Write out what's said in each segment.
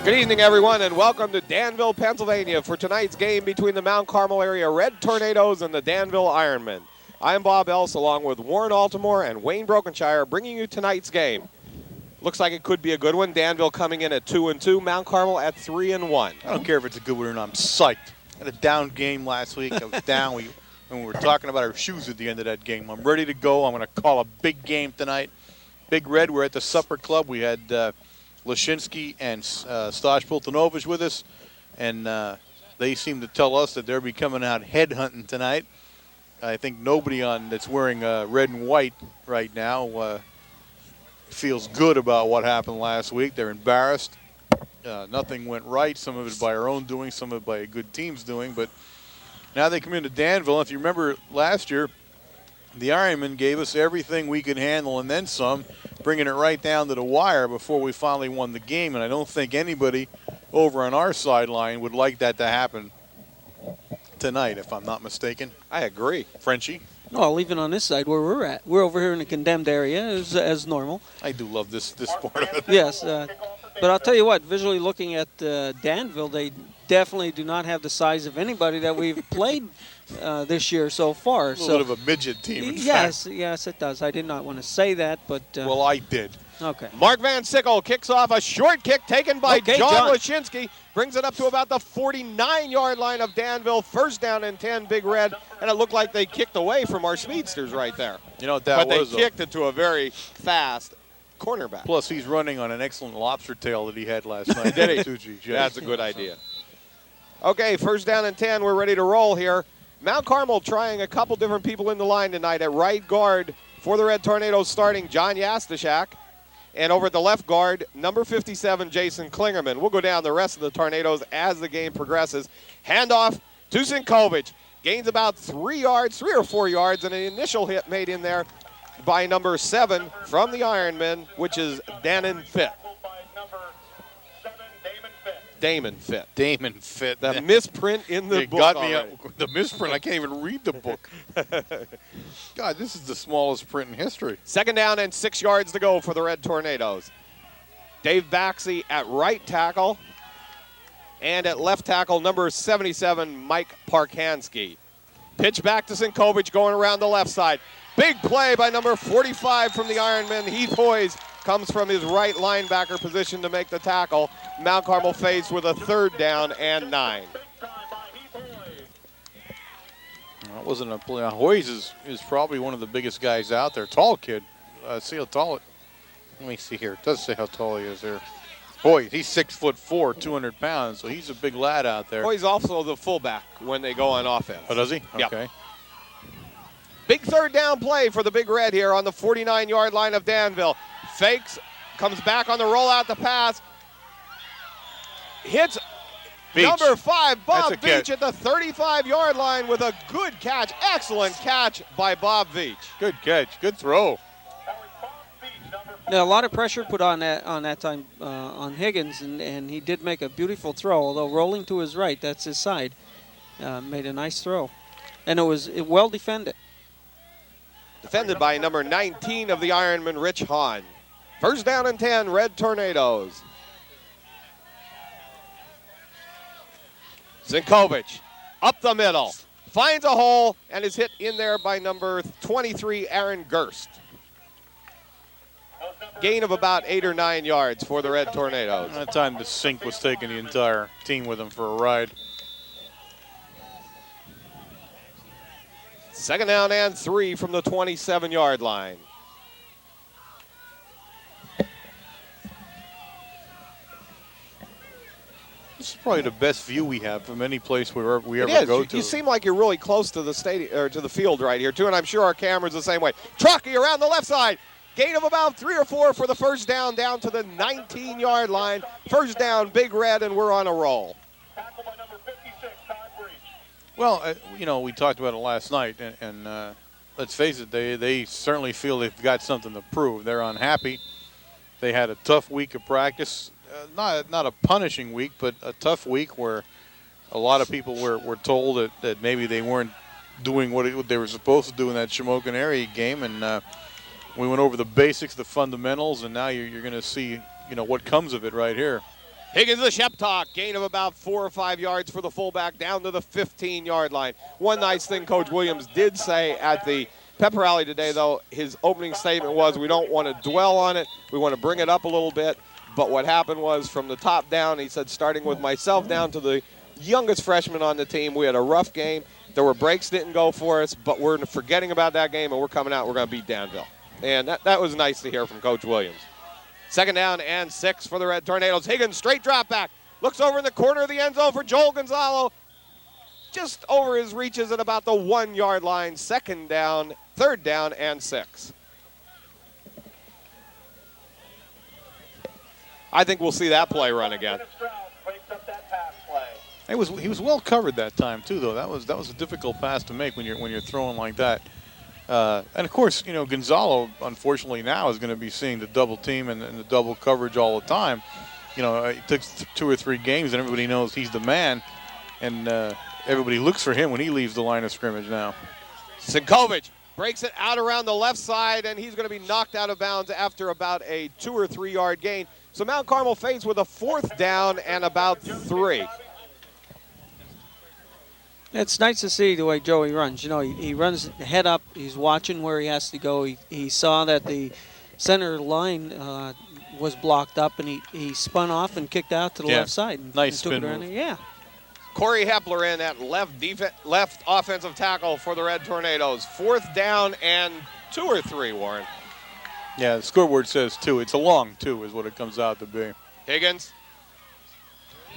Good evening, everyone, and welcome to Danville, Pennsylvania for tonight's game between the Mount Carmel area Red Tornadoes and the Danville Ironmen. I'm Bob Else, along with Warren Altamore and Wayne Brokenshire, bringing you tonight's game. Looks like it could be a good one. Danville coming in at 2-2, Mount Carmel at 3-1. I don't care if it's a good one or not. I'm psyched. I had a down game last week. I was down when we were talking about our shoes at the end of that game. I'm ready to go. I'm going to call a big game tonight. Big Red, we're at the Supper Club. We had Lashinsky and Stosh Pultanovich with us, and they seem to tell us that they'll be coming out headhunting tonight. I think nobody that's wearing red and white right now feels good about what happened last week. They're embarrassed. Nothing went right. Some of it by our own doing, some of it by a good team's doing. But now they come into Danville. If you remember last year, the Ironmen gave us everything we could handle and then some, bringing it right down to the wire before we finally won the game. And I don't think anybody over on our sideline would like that to happen tonight, if I'm not mistaken. I agree. Frenchie? Well, even on this side where we're at, we're over here in the condemned area as normal. I do love this sport. Yes, but I'll tell you what, visually looking at Danville, they definitely do not have the size of anybody that we've played this year so far. A little bit of a midget team, in yes, fact. yes, it does. I did not want to say that, but... well, I did. Okay. Mark Van Sickle kicks off a short kick taken by John Lashinsky. Brings it up to about the 49-yard line of Danville. First down and 10, Big Red. And it looked like they kicked away from our speedsters right there. You know what that was, was, But they kicked it to a very fast cornerback. Plus, he's running on an excellent lobster tail that he had last night. Did he? That's a good idea. Okay, first down and 10. We're ready to roll here. Mount Carmel trying a couple different people in the line tonight. At right guard for the Red Tornadoes starting John Yastashak. And over at the left guard, number 57, Jason Klingerman. We'll go down the rest of the Tornadoes as the game progresses. Handoff to Sinkovich. Gains about 3 or 4 yards, and an initial hit made in there by number 7 from the Ironmen, which is Damon Fitt. Damon Fitt. The misprint in the book. Got me the misprint. I can't even read the book. God, this is the smallest print in history. Second down and 6 yards to go for the Red Tornadoes. Dave Baxey at right tackle. And at left tackle, number 77, Mike Parkansky. Pitch back to Sinkovich going around the left side. Big play by number 45 from the Ironmen. Heath Hoyes comes from his right linebacker position to make the tackle. Mount Carmel faced with a third down and 9. That wasn't a play. Hoyes is probably one of the biggest guys out there. Tall kid. See how tall let me see here. It does say how tall he is there. Hoyes, he's 6'4", 200 pounds, so he's a big lad out there. Hoyes also the fullback when they go on offense. Oh, does he? Yep. Okay. Big third down play for the Big Red here on the 49-yard line of Danville. Fakes, comes back on the rollout, the pass. Hits Beach. Number 5, Bob Beach catch at the 35-yard line with a good catch. Excellent catch by Bob Veach. Good catch. Good throw. Now, a lot of pressure put on that time on Higgins, and he did make a beautiful throw, although rolling to his right, that's his side, made a nice throw. And it was well defended. Defended by number 19 of the Ironman, Rich Hahn. First down and 10, Red Tornadoes. Sinkovich up the middle, finds a hole, and is hit in there by number 23, Aaron Gerst. Gain of about 8 or 9 yards for the Red Tornadoes. That time the sink was taking the entire team with him for a ride. Second down and 3 from the 27-yard line. This is probably the best view we have from any place we ever go to. You seem like you're really close to the stadium or to the field right here too, and I'm sure our camera's the same way. Truckee around the left side. Gain of about 3 or 4 for the first down to the 19-yard line. First down, Big Red, and we're on a roll. Well, we talked about it last night, and let's face it, they certainly feel they've got something to prove. They're unhappy. They had a tough week of practice, not a punishing week, but a tough week where a lot of people were told that maybe they weren't doing what they were supposed to do in that Shamokin area game, and we went over the basics, the fundamentals, and now you're going to see what comes of it right here. Higgins to Sheptalk, gain of about 4 or 5 yards for the fullback down to the 15-yard line. One nice thing Coach Williams did say at the Pepper Rally today, though, his opening statement was, we don't want to dwell on it. We want to bring it up a little bit. But what happened was from the top down, he said, starting with myself down to the youngest freshman on the team, we had a rough game. There were breaks didn't go for us, but we're forgetting about that game, and we're coming out. We're going to beat Danville. And that was nice to hear from Coach Williams. 2nd down and 6 for the Red Tornadoes. Higgins, straight drop back. Looks over in the corner of the end zone for Joel Gonzalo. Just over his reaches at about the 1-yard line. 2nd down, 3rd down, and 6. I think we'll see that play run again. He was well covered that time too, though. That was a difficult pass to make when you're throwing like that. And of course, Gonzalo, unfortunately, now is going to be seeing the double team and the double coverage all the time. It took 2 or 3 games, and everybody knows he's the man, and everybody looks for him when he leaves the line of scrimmage now. Sinkovic breaks it out around the left side, and he's going to be knocked out of bounds after about a 2 or 3 yard gain. So Mount Carmel faced with a 4th down and about 3. It's nice to see the way Joey runs. He runs head up. He's watching where he has to go. He saw that the center line was blocked up, and he spun off and kicked out to the left side. And nice took spin it around move. Yeah. Corey Hepler in at left offensive tackle for the Red Tornadoes. 4th down and 2 or 3, Warren. Yeah, the scoreboard says 2. It's a long 2 is what it comes out to be. Higgins.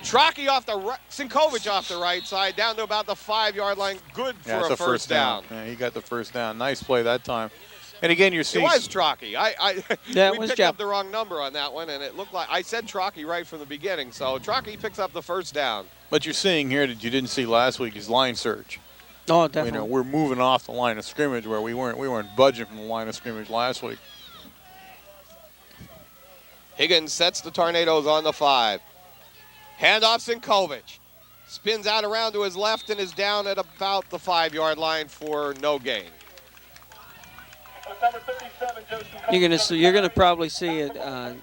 Trockey off the right, Sinkovic off the right side, down to about the 5-yard line. Good for a first down. Yeah, he got the first down. Nice play that time. And again, you're seeing. It was Trockey. Yeah, we picked up the wrong number on that one, and it looked like I said Trockey right from the beginning. So Trockey picks up the first down. But you're seeing here that you didn't see last week is line search. Oh, definitely. We're moving off the line of scrimmage where we weren't budging from the line of scrimmage last week. Higgins sets the Tornadoes on the 5. Handoff Sinkovic. Spins out around to his left and is down at about the 5-yard line for no gain. You're gonna probably see an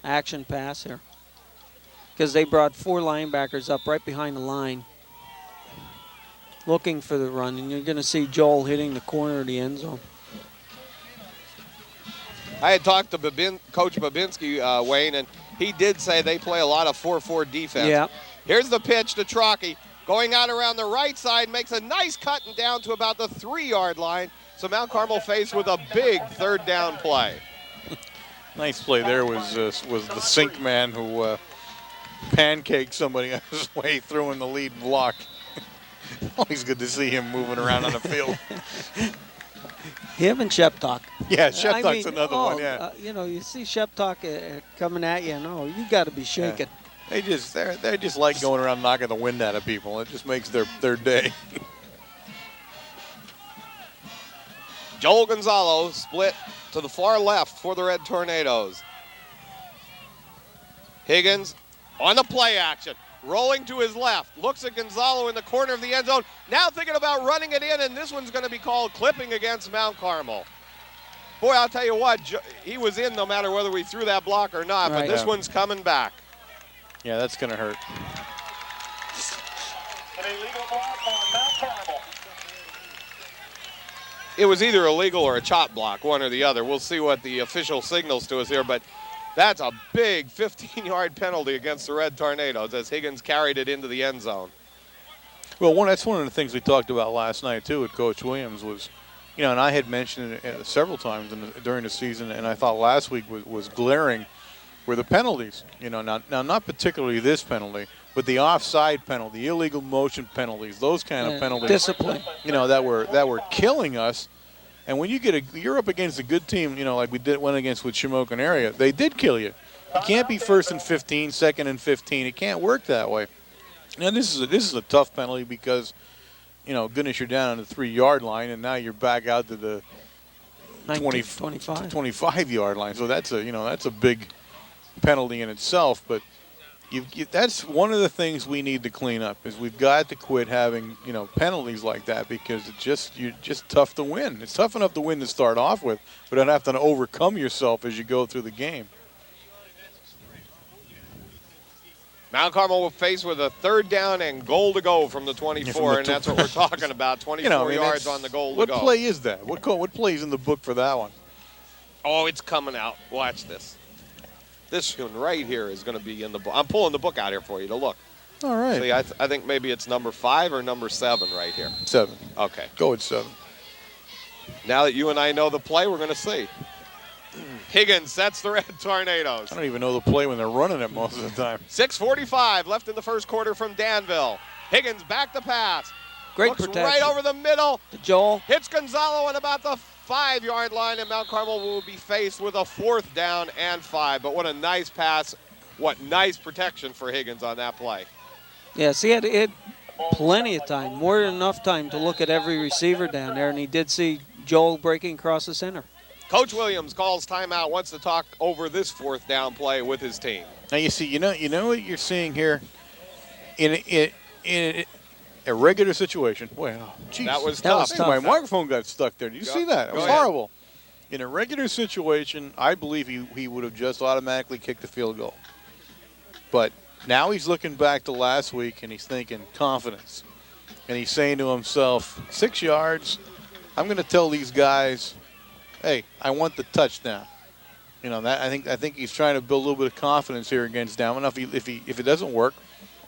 action pass here because they brought 4 linebackers up right behind the line, looking for the run, and you're gonna see Joel hitting the corner of the end zone. I had talked to Coach Babinski, Wayne, and he did say they play a lot of 4-4 defense. Yeah. Here's the pitch to Trockey. Going out around the right side, makes a nice cut and down to about the 3-yard line. So Mount Carmel faced with a big 3rd down play. Nice play there was the sink man who pancaked somebody on his way through in the lead block. Always good to see him moving around on the field. Him and Sheptalk. Yeah, Sheptalk's another one, yeah. You see Sheptalk coming at you, you got to be shaking. Yeah. They just like going around knocking the wind out of people. It just makes their day. Joel Gonzalo split to the far left for the Red Tornadoes. Higgins on the play action. Rolling to his left. Looks at Gonzalo in the corner of the end zone. Now thinking about running it in, and this one's going to be called clipping against Mount Carmel. Boy, I'll tell you what, he was in no matter whether we threw that block or not, but this one's coming back. Yeah, that's going to hurt. An illegal block on Mount Carmel. It was either illegal or a chop block, one or the other. We'll see what the official signals to us here, but that's a big 15-yard penalty against the Red Tornadoes as Higgins carried it into the end zone. Well, that's one of the things we talked about last night, too, with Coach Williams was, and I had mentioned it several times during the season, and I thought last week was glaring, were the penalties. Now not particularly this penalty, but the offside penalty, illegal motion penalties, those kind of penalties. Discipline. That were killing us. And when you're up against a good team, like we went against with Shamokin area, they did kill you. You can't be 1st and 15, 2nd and 15. It can't work that way. And this is a tough penalty because, goodness, you're down on the 3-yard line, and now you're back out to the 25-yard line. So that's a big penalty in itself. But that's one of the things we need to clean up is we've got to quit having penalties like that because you're just tough to win. It's tough enough to win to start off with, but then have to overcome yourself as you go through the game. Mount Carmel will face with a 3rd down and goal to go from the 24, and that's what we're talking about. 24 yards on the goal to go. What play is that? What play is in the book for that one? Oh, it's coming out. Watch this. This one right here is going to be in the book. I'm pulling the book out here for you to look. All right. See, I think maybe it's number 5 or number 7 right here. 7. Okay. Go with 7. Now that you and I know the play, we're going to see. Higgins sets the Red Tornadoes. I don't even know the play when they're running it most of the time. 6:45 left in the first quarter from Danville. Higgins back to pass. Great Looks protection. right over the middle. To Joel. Hits Gonzalo at about the 5-yard line, and Mount Carmel will be faced with a 4th down and 5. But what a nice pass. What nice protection for Higgins on that play. Yes, he had plenty of time, more than enough time to look at every receiver down there, and he did see Joel breaking across the center. Coach Williams calls timeout, wants to talk over this 4th down play with his team. Now you see, you know what you're seeing here, in a regular situation. Boy, oh, geez. That was That tough. was tough. My microphone got stuck there. Did you see that? It was Go ahead. horrible. In a regular situation, I believe he would have just automatically kicked the field goal. But now he's looking back to last week and he's thinking confidence, and he's saying to himself, 6 yards. I'm going to tell these guys, hey, I want the touchdown. You know, that I think he's trying to build a little bit of confidence here against Danville. Now, if it doesn't work,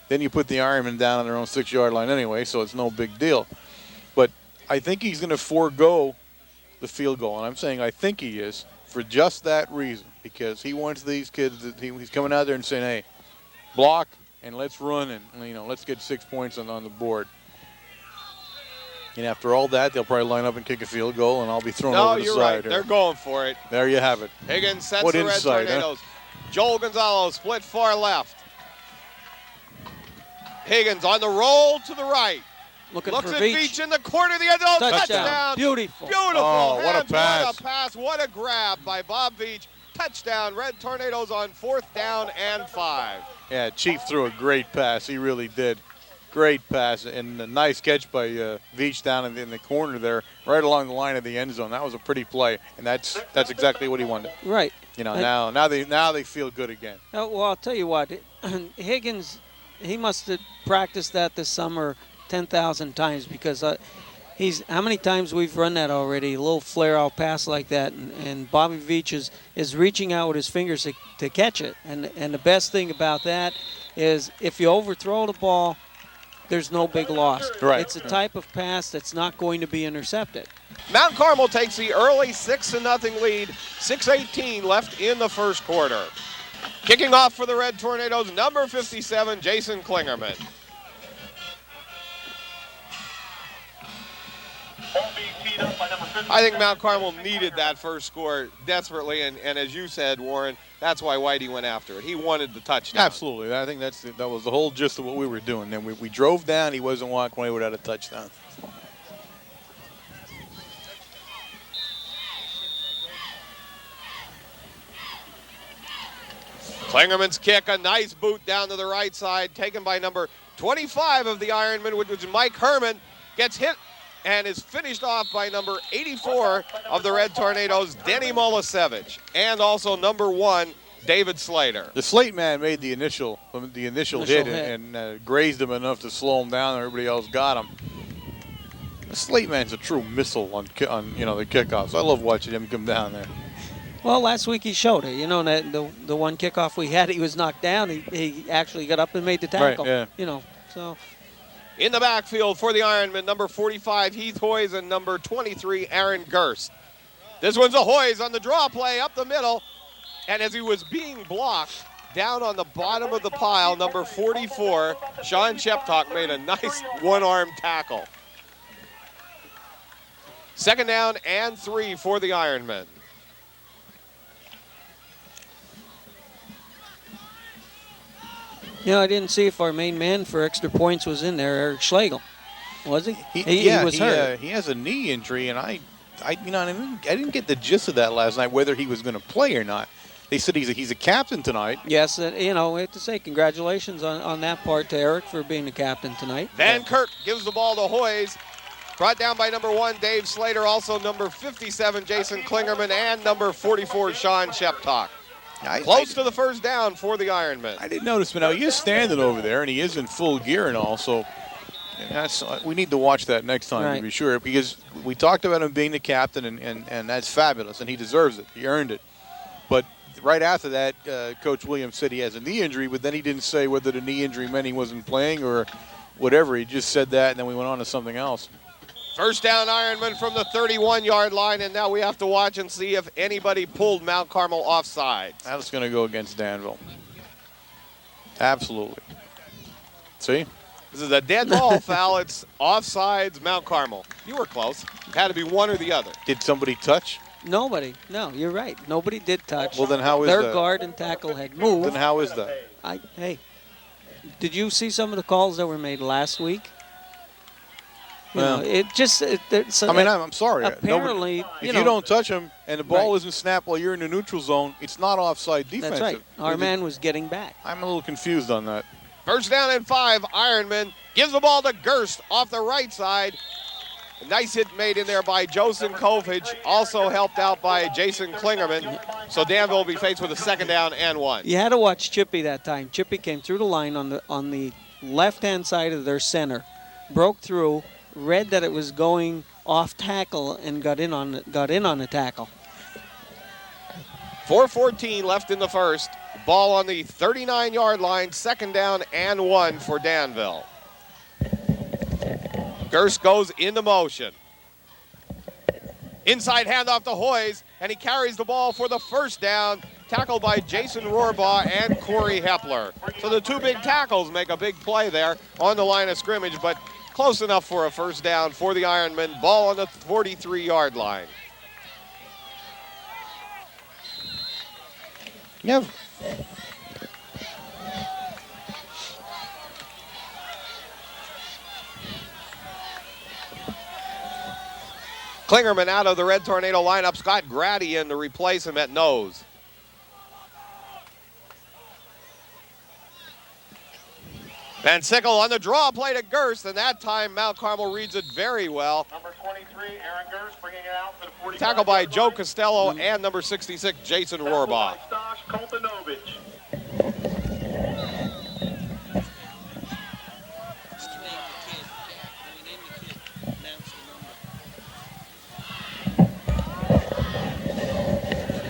then you put the Ironmen down on their own 6-yard line anyway, so it's no big deal. But I think he's going to forego the field goal, and I'm saying I think he is for just that reason, because he wants these kids. He's coming out there and saying, hey, block and let's run and let's get 6 points on the board. And after all that, they'll probably line up and kick a field goal, and I'll be thrown over the you're side. right. Here. They're going for it. There you have it. Higgins sets What the Red insight, huh? Tornadoes. Joel Gonzalo split far left. Higgins on the roll to the right. Looking Looks for at Veach. Veach in the corner of the end zone. Touchdown. Beautiful. Beautiful. Oh, what a Hands, pass. What a pass. What a grab by Bob Veach. Touchdown. Red Tornadoes on 4th down and 5. Yeah, Chief threw a great pass. He really did. Great pass, and a nice catch by Veach down in the corner there, right along the line of the end zone. That was a pretty play, and that's exactly what he wanted. Right. You know, now they feel good again. Well, I'll tell you what, Higgins, he must have practiced that this summer 10,000 times, because how many times we've run that already, a little flare-out pass like that, and Bobby Veach is reaching out with his fingers to catch it. And the best thing about that is if you overthrow the ball, there's no big loss. Right. It's a type of pass that's not going to be intercepted. Mount Carmel takes the early 6-0 lead. 6:18 left in the first quarter. Kicking off for the Red Tornadoes, number 57, Jason Klingerman. I think Mount Carmel needed that first score desperately, and as you said, Warren, that's why Whitey went after it. He wanted the touchdown. Absolutely. I think that was the whole gist of what we were doing. Then we drove down. He wasn't walking away without a touchdown. Klingerman's kick, a nice boot down to the right side, taken by number 25 of the Ironman, which is Mike Herman, gets hit and is finished off by number 84 of the Red Tornadoes, Denny Molisevich, and also number 1, David Slater. The Slate man made the initial hit and grazed him enough to slow him down, and everybody else got him. The Slate man's a true missile on the kickoffs. I love watching him come down there. Well, last week he showed it. You know, that the one kickoff we had, he was knocked down. He actually got up and made the tackle. Right, yeah. You know, so. In the backfield for the Ironman, number 45, Heath Hoyes, and number 23, Aaron Gerst. This one's a Hoyes on the draw play up the middle. And as he was being blocked, down on the bottom of the pile, number 44, Sean Sheptock made a nice one-arm tackle. 2nd down and 3 for the Ironmen. You know, I didn't see if our main man for extra points was in there, Eric Schlegel. Was he? He was hurt. He has a knee injury, and I didn't get the gist of that last night, whether he was going to play or not. They said he's a captain tonight. Yes, you know, we have to say congratulations on that part to Eric for being the captain tonight. Van Kirk gives the ball to Hoyes. Brought down by number 1, Dave Slater, also number 57, Jason Klingerman, and number 44, Sean Sheptock. Close to the first down for the Ironmen. I didn't notice, but now he is standing over there, and he is in full gear and all, so we need to watch that next time to be sure, because we talked about him being the captain, and that's fabulous, and he deserves it. He earned it. But right after that, Coach Williams said he has a knee injury, but then he didn't say whether the knee injury meant he wasn't playing or whatever. He just said that, and then we went on to something else. First down Ironman from the 31-yard line, and now we have to watch and see if anybody pulled Mount Carmel offside. That's going to go against Danville. Absolutely. See? This is a dead ball foul. It's offsides, Mount Carmel. You were close. It had to be one or the other. Did somebody touch? Nobody. No, you're right. Nobody did touch. Well, then how is Their that? guard and tackle had moved. Then how is that? Hey, did you see some of the calls that were made last week? Well, I'm sorry. Apparently, if you don't touch him and the ball isn't snapped while you're in the neutral zone, it's not offside defensive. That's right. Our man was getting back. I'm a little confused on that. First down and 5, Ironman gives the ball to Gerst off the right side. A nice hit made in there by Josen Kovich, also helped out by Jason Klingerman. So Danville will be faced with a second down and 1. You had to watch Chippy that time. Chippy came through the line on the left-hand side of their center, broke through, read that it was going off tackle, and got in on the tackle. 4:14 left in the first. Ball on the 39-yard line, second down and 1 for Danville. Gerst goes into motion. Inside handoff to Hoyes, and he carries the ball for the first down, tackled by Jason Rohrbaugh and Corey Hepler. So the two big tackles make a big play there on the line of scrimmage, but close enough for a first down for the Ironmen. Ball on the 43-yard line. Yeah. Klingerman out of the Red Tornado lineup. Scott Grady in to replace him at nose. Van Sickle on the draw play to Gerst, and that time Mount Carmel reads it very well. Number 23, Aaron Gerst, bringing it out to the 45. Tackled by Joe Costello and number 66, Jason Rohrbaugh. Stosh Koltanovich.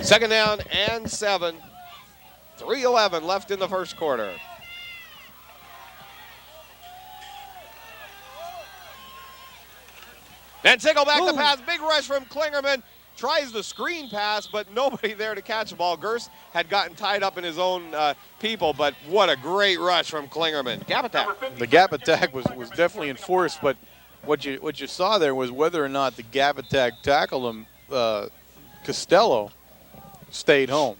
Second down and 7. 3:11 left in the first quarter. Van Sickle back to pass. Big rush from Klingerman. Tries the screen pass, but nobody there to catch the ball. Gerst had gotten tied up in his own people, but what a great rush from Klingerman. Gap attack. The gap attack was definitely enforced, but what you saw there was whether or not the gap attack tackled him, Costello stayed home.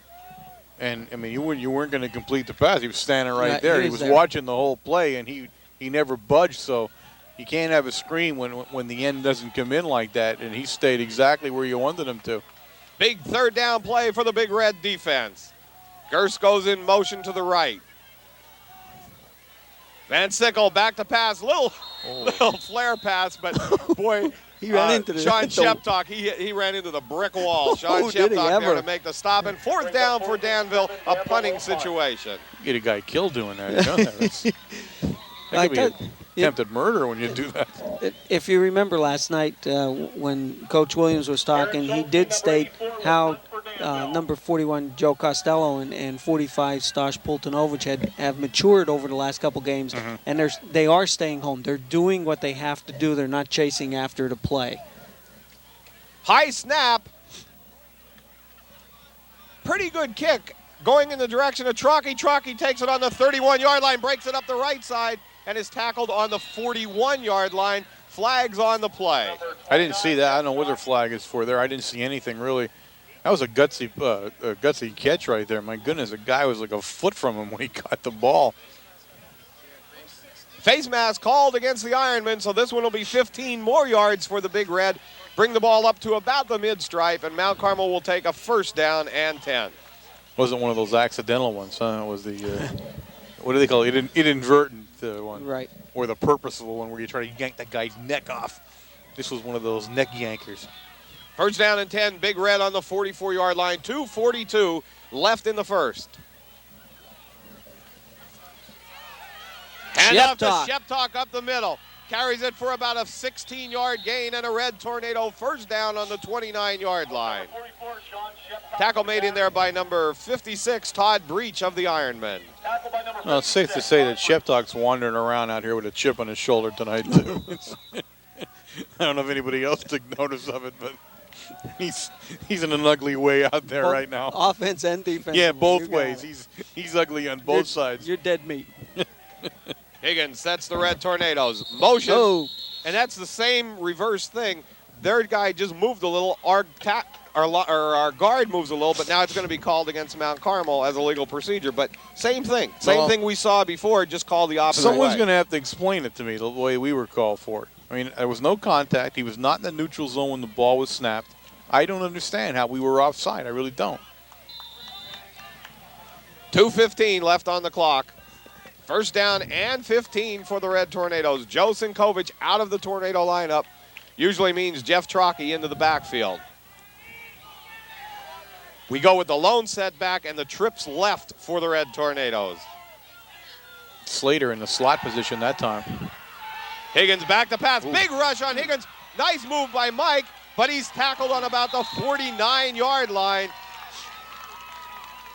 And, I mean, you weren't going to complete the pass. He was standing right there. He was watching the whole play, and he never budged, so you can't have a screen when the end doesn't come in like that, and he stayed exactly where you wanted him to. Big third down play for the Big Red defense. Gerst goes in motion to the right. Van Sickle back to pass. Little flare pass, but boy, he ran into Sean Sheptock, he ran into the brick wall. Sean Sheptock there to make the stop. And fourth down for Danville, a punting situation. You get a guy killed doing that. You know that could be attempted murder when you do that. If you remember last night when Coach Williams was talking, he did state how number 41 Joe Costello and 45 Stosh Pultanovich have matured over the last couple games, and they are staying home. They're doing what they have to do. They're not chasing after the play. High snap. Pretty good kick going in the direction of Trocchi. Trocchi takes it on the 31-yard line, breaks it up the right side, and is tackled on the 41-yard line. Flags on the play. I didn't see that. I don't know what their flag is for there. I didn't see anything really. That was a gutsy catch right there. My goodness, the guy was like a foot from him when he got the ball. Face mask called against the Ironmen, so this one will be 15 more yards for the Big Red. Bring the ball up to about the mid-stripe, and Mount Carmel will take a first down and 10. Wasn't one of those accidental ones, huh? It was the, what do they call it? Inadvertent one. Right. Or the purposeful one where you try to yank that guy's neck off. This was one of those neck yankers. First down and 10, Big Red on the 44-yard line. 2:42 left in the first. Hand off to Sheptalk up the middle. Carries it for about a 16-yard gain and a Red Tornado first down on the 29-yard line. Tackle made in there by number 56, Todd Breach of the Ironmen. Well, it's safe to say that Sheptalk's wandering around out here with a chip on his shoulder tonight, too. I don't know if anybody else took notice of it, but he's in an ugly way out there right now. Offense and defense. Yeah, both ways. He's ugly on both sides. You're dead meat. Higgins sets the Red Tornadoes. Motion. Oh. And that's the same reverse thing. Their guy just moved a little. Our guard moves a little, but now it's going to be called against Mount Carmel as a legal procedure. But same thing. Same thing we saw before, just called the opposite way. Someone's going to have to explain it to me the way we were called for it. I mean, there was no contact. He was not in the neutral zone when the ball was snapped. I don't understand how we were offside. I really don't. 2:15 left on the clock. First down and 15 for the Red Tornadoes. Joe Sinkovich out of the Tornado lineup usually means Jeff Trockey into the backfield. We go with the lone setback and the trips left for the Red Tornadoes. Slater in the slot position that time. Higgins back to pass. Big rush on Higgins. Nice move by Mike, but he's tackled on about the 49-yard line.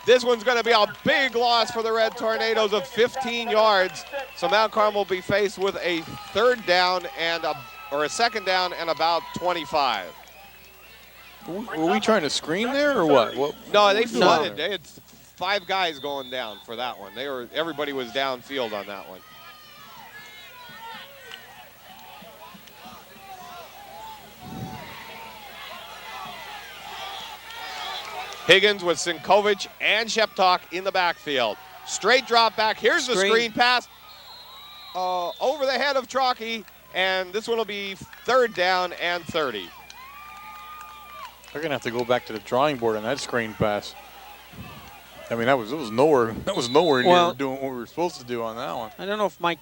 This one's going to be a big loss for the Red Tornadoes of 15 yards. So Mount Carmel will be faced with a third down or a second down and about 25. Were we trying to screen there or what? No, they flooded. They had 5 guys going down for that one. Everybody was downfield on that one. Higgins with Sinkovich and Sheptalk in the backfield. Straight drop back. Here's the screen pass over the head of Trockey, and this one will be third down and 30. They're gonna have to go back to the drawing board on that screen pass. I mean, it was nowhere near doing what we were supposed to do on that one. I don't know if Mike.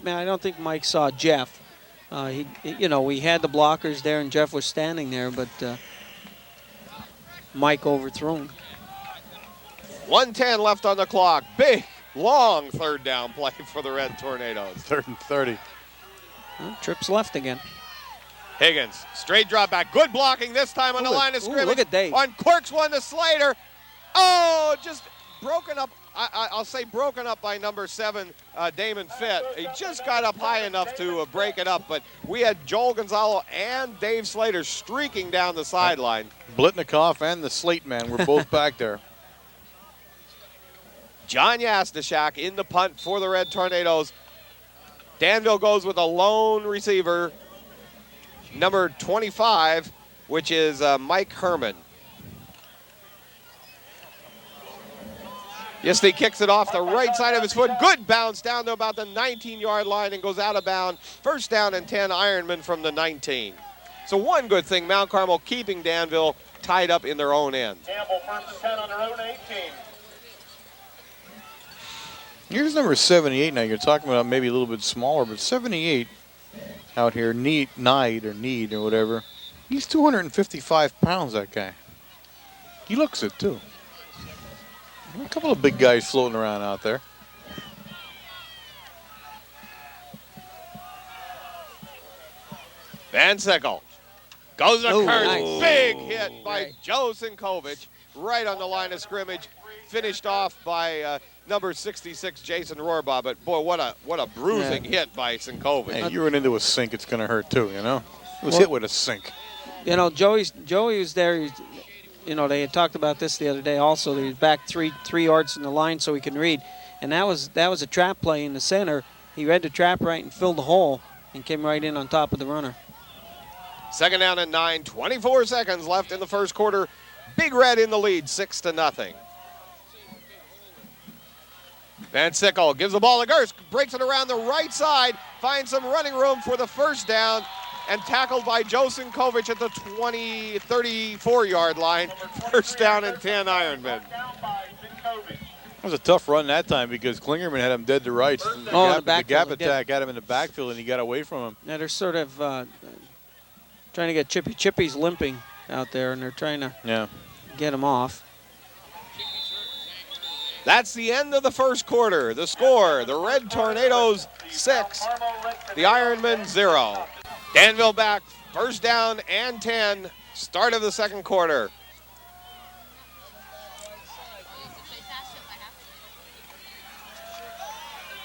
I don't think Mike saw Jeff. We had the blockers there, and Jeff was standing there, but. Mike overthrown. 1:10 left on the clock. Big, long third down play for the Red Tornadoes. 3rd and 30. Well, trips left again. Higgins, straight drop back. Good blocking this time on the line of scrimmage. Look at Dave. On Quirk's one to Slater. Oh, just broken up. I'll say broken up by number 7, Damon Fitt. He just got up high enough to break it up, but we had Joel Gonzalo and Dave Slater streaking down the sideline. Blitnikoff and the Slate man were both back there. John Yastashak in the punt for the Red Tornadoes. Danville goes with a lone receiver, number 25, which is Mike Herman. Yesty kicks it off the right side of his foot. Good bounce down to about the 19-yard line and goes out of bounds. First down and 10, Ironman from the 19. So one good thing, Mount Carmel keeping Danville tied up in their own end. Campbell first and 10 on their own 18. Here's number 78 now. You're talking about maybe a little bit smaller, but 78 out here, Need or whatever. He's 255 pounds, that guy. He looks it, too. A couple of big guys floating around out there. Van Sickle goes to Kurtz. Nice. Big hit by Joe Sinkovich right on the line of scrimmage. Finished off by number 66, Jason Rohrbaugh. But boy, what a bruising hit by Sinkovich. Hey, you run into a sink, it's going to hurt too, you know? It was hit with a sink. You know, Joey was there. They had talked about this the other day also. He was back three yards from the line so he can read. And that was a trap play in the center. He read the trap right and filled the hole and came right in on top of the runner. Second down and 9, 24 seconds left in the first quarter. Big Red in the lead, 6-0. Van Sickle gives the ball to Gerst, breaks it around the right side, finds some running room for the first down, and tackled by Joe Sinkovich at the 34-yard line. First down and 10, Ironman. It was a tough run that time because Klingerman had him dead to rights. The gap attack got him in the backfield, and he got away from him. Yeah, they're sort of trying to get Chippy. Chippy's limping out there, and they're trying to get him off. That's the end of the first quarter. The score, the Red Tornadoes 6, the Ironmen 0. Danville back, first down and 10, start of the second quarter.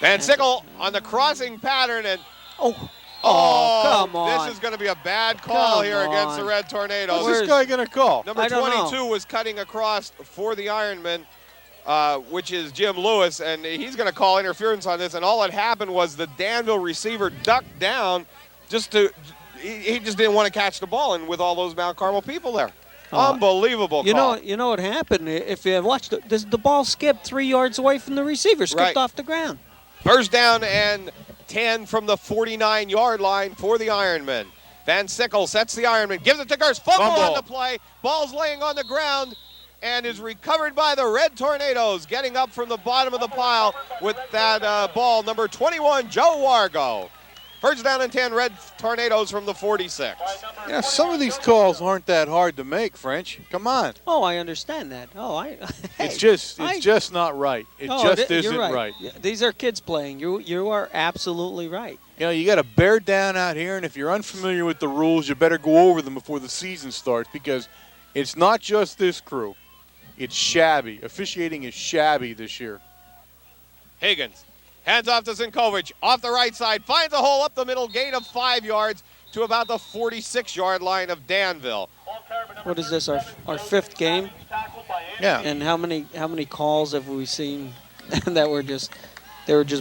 Van Sickle on the crossing pattern, and come on. This is going to be a bad call here against the Red Tornadoes. What's this guy going to call? Number 22 was cutting across for the Ironmen, which is Jim Lewis, and he's going to call interference on this. And all that happened was the Danville receiver ducked down he just didn't want to catch the ball, and with all those Mount Carmel people there. Unbelievable call. You know what happened? If you watched the ball skipped 3 yards away from the receiver, skipped off the ground. First down and 10 from the 49-yard line for the Ironmen. Van Sickle sets the Ironman, gives it to Gerst. Fumble on the play. Ball's laying on the ground and is recovered by the Red Tornadoes, getting up from the bottom of the pile with that ball, number 21, Joe Wargo. First down and 10, Red Tornadoes from the 46. Yeah, some of these calls aren't that hard to make, French. Come on. Oh, I understand that. It's just not right. It just isn't right. These are kids playing. You are absolutely right. You know, you got to bear down out here, and if you're unfamiliar with the rules, you better go over them before the season starts, because it's not just this crew. It's shabby. Officiating is shabby this year. Higgins. Hands off to Zinkovic, off the right side, finds a hole up the middle, gain of 5 yards to about the 46-yard line of Danville. What is this, our fifth game? Yeah. And how many calls have we seen that were just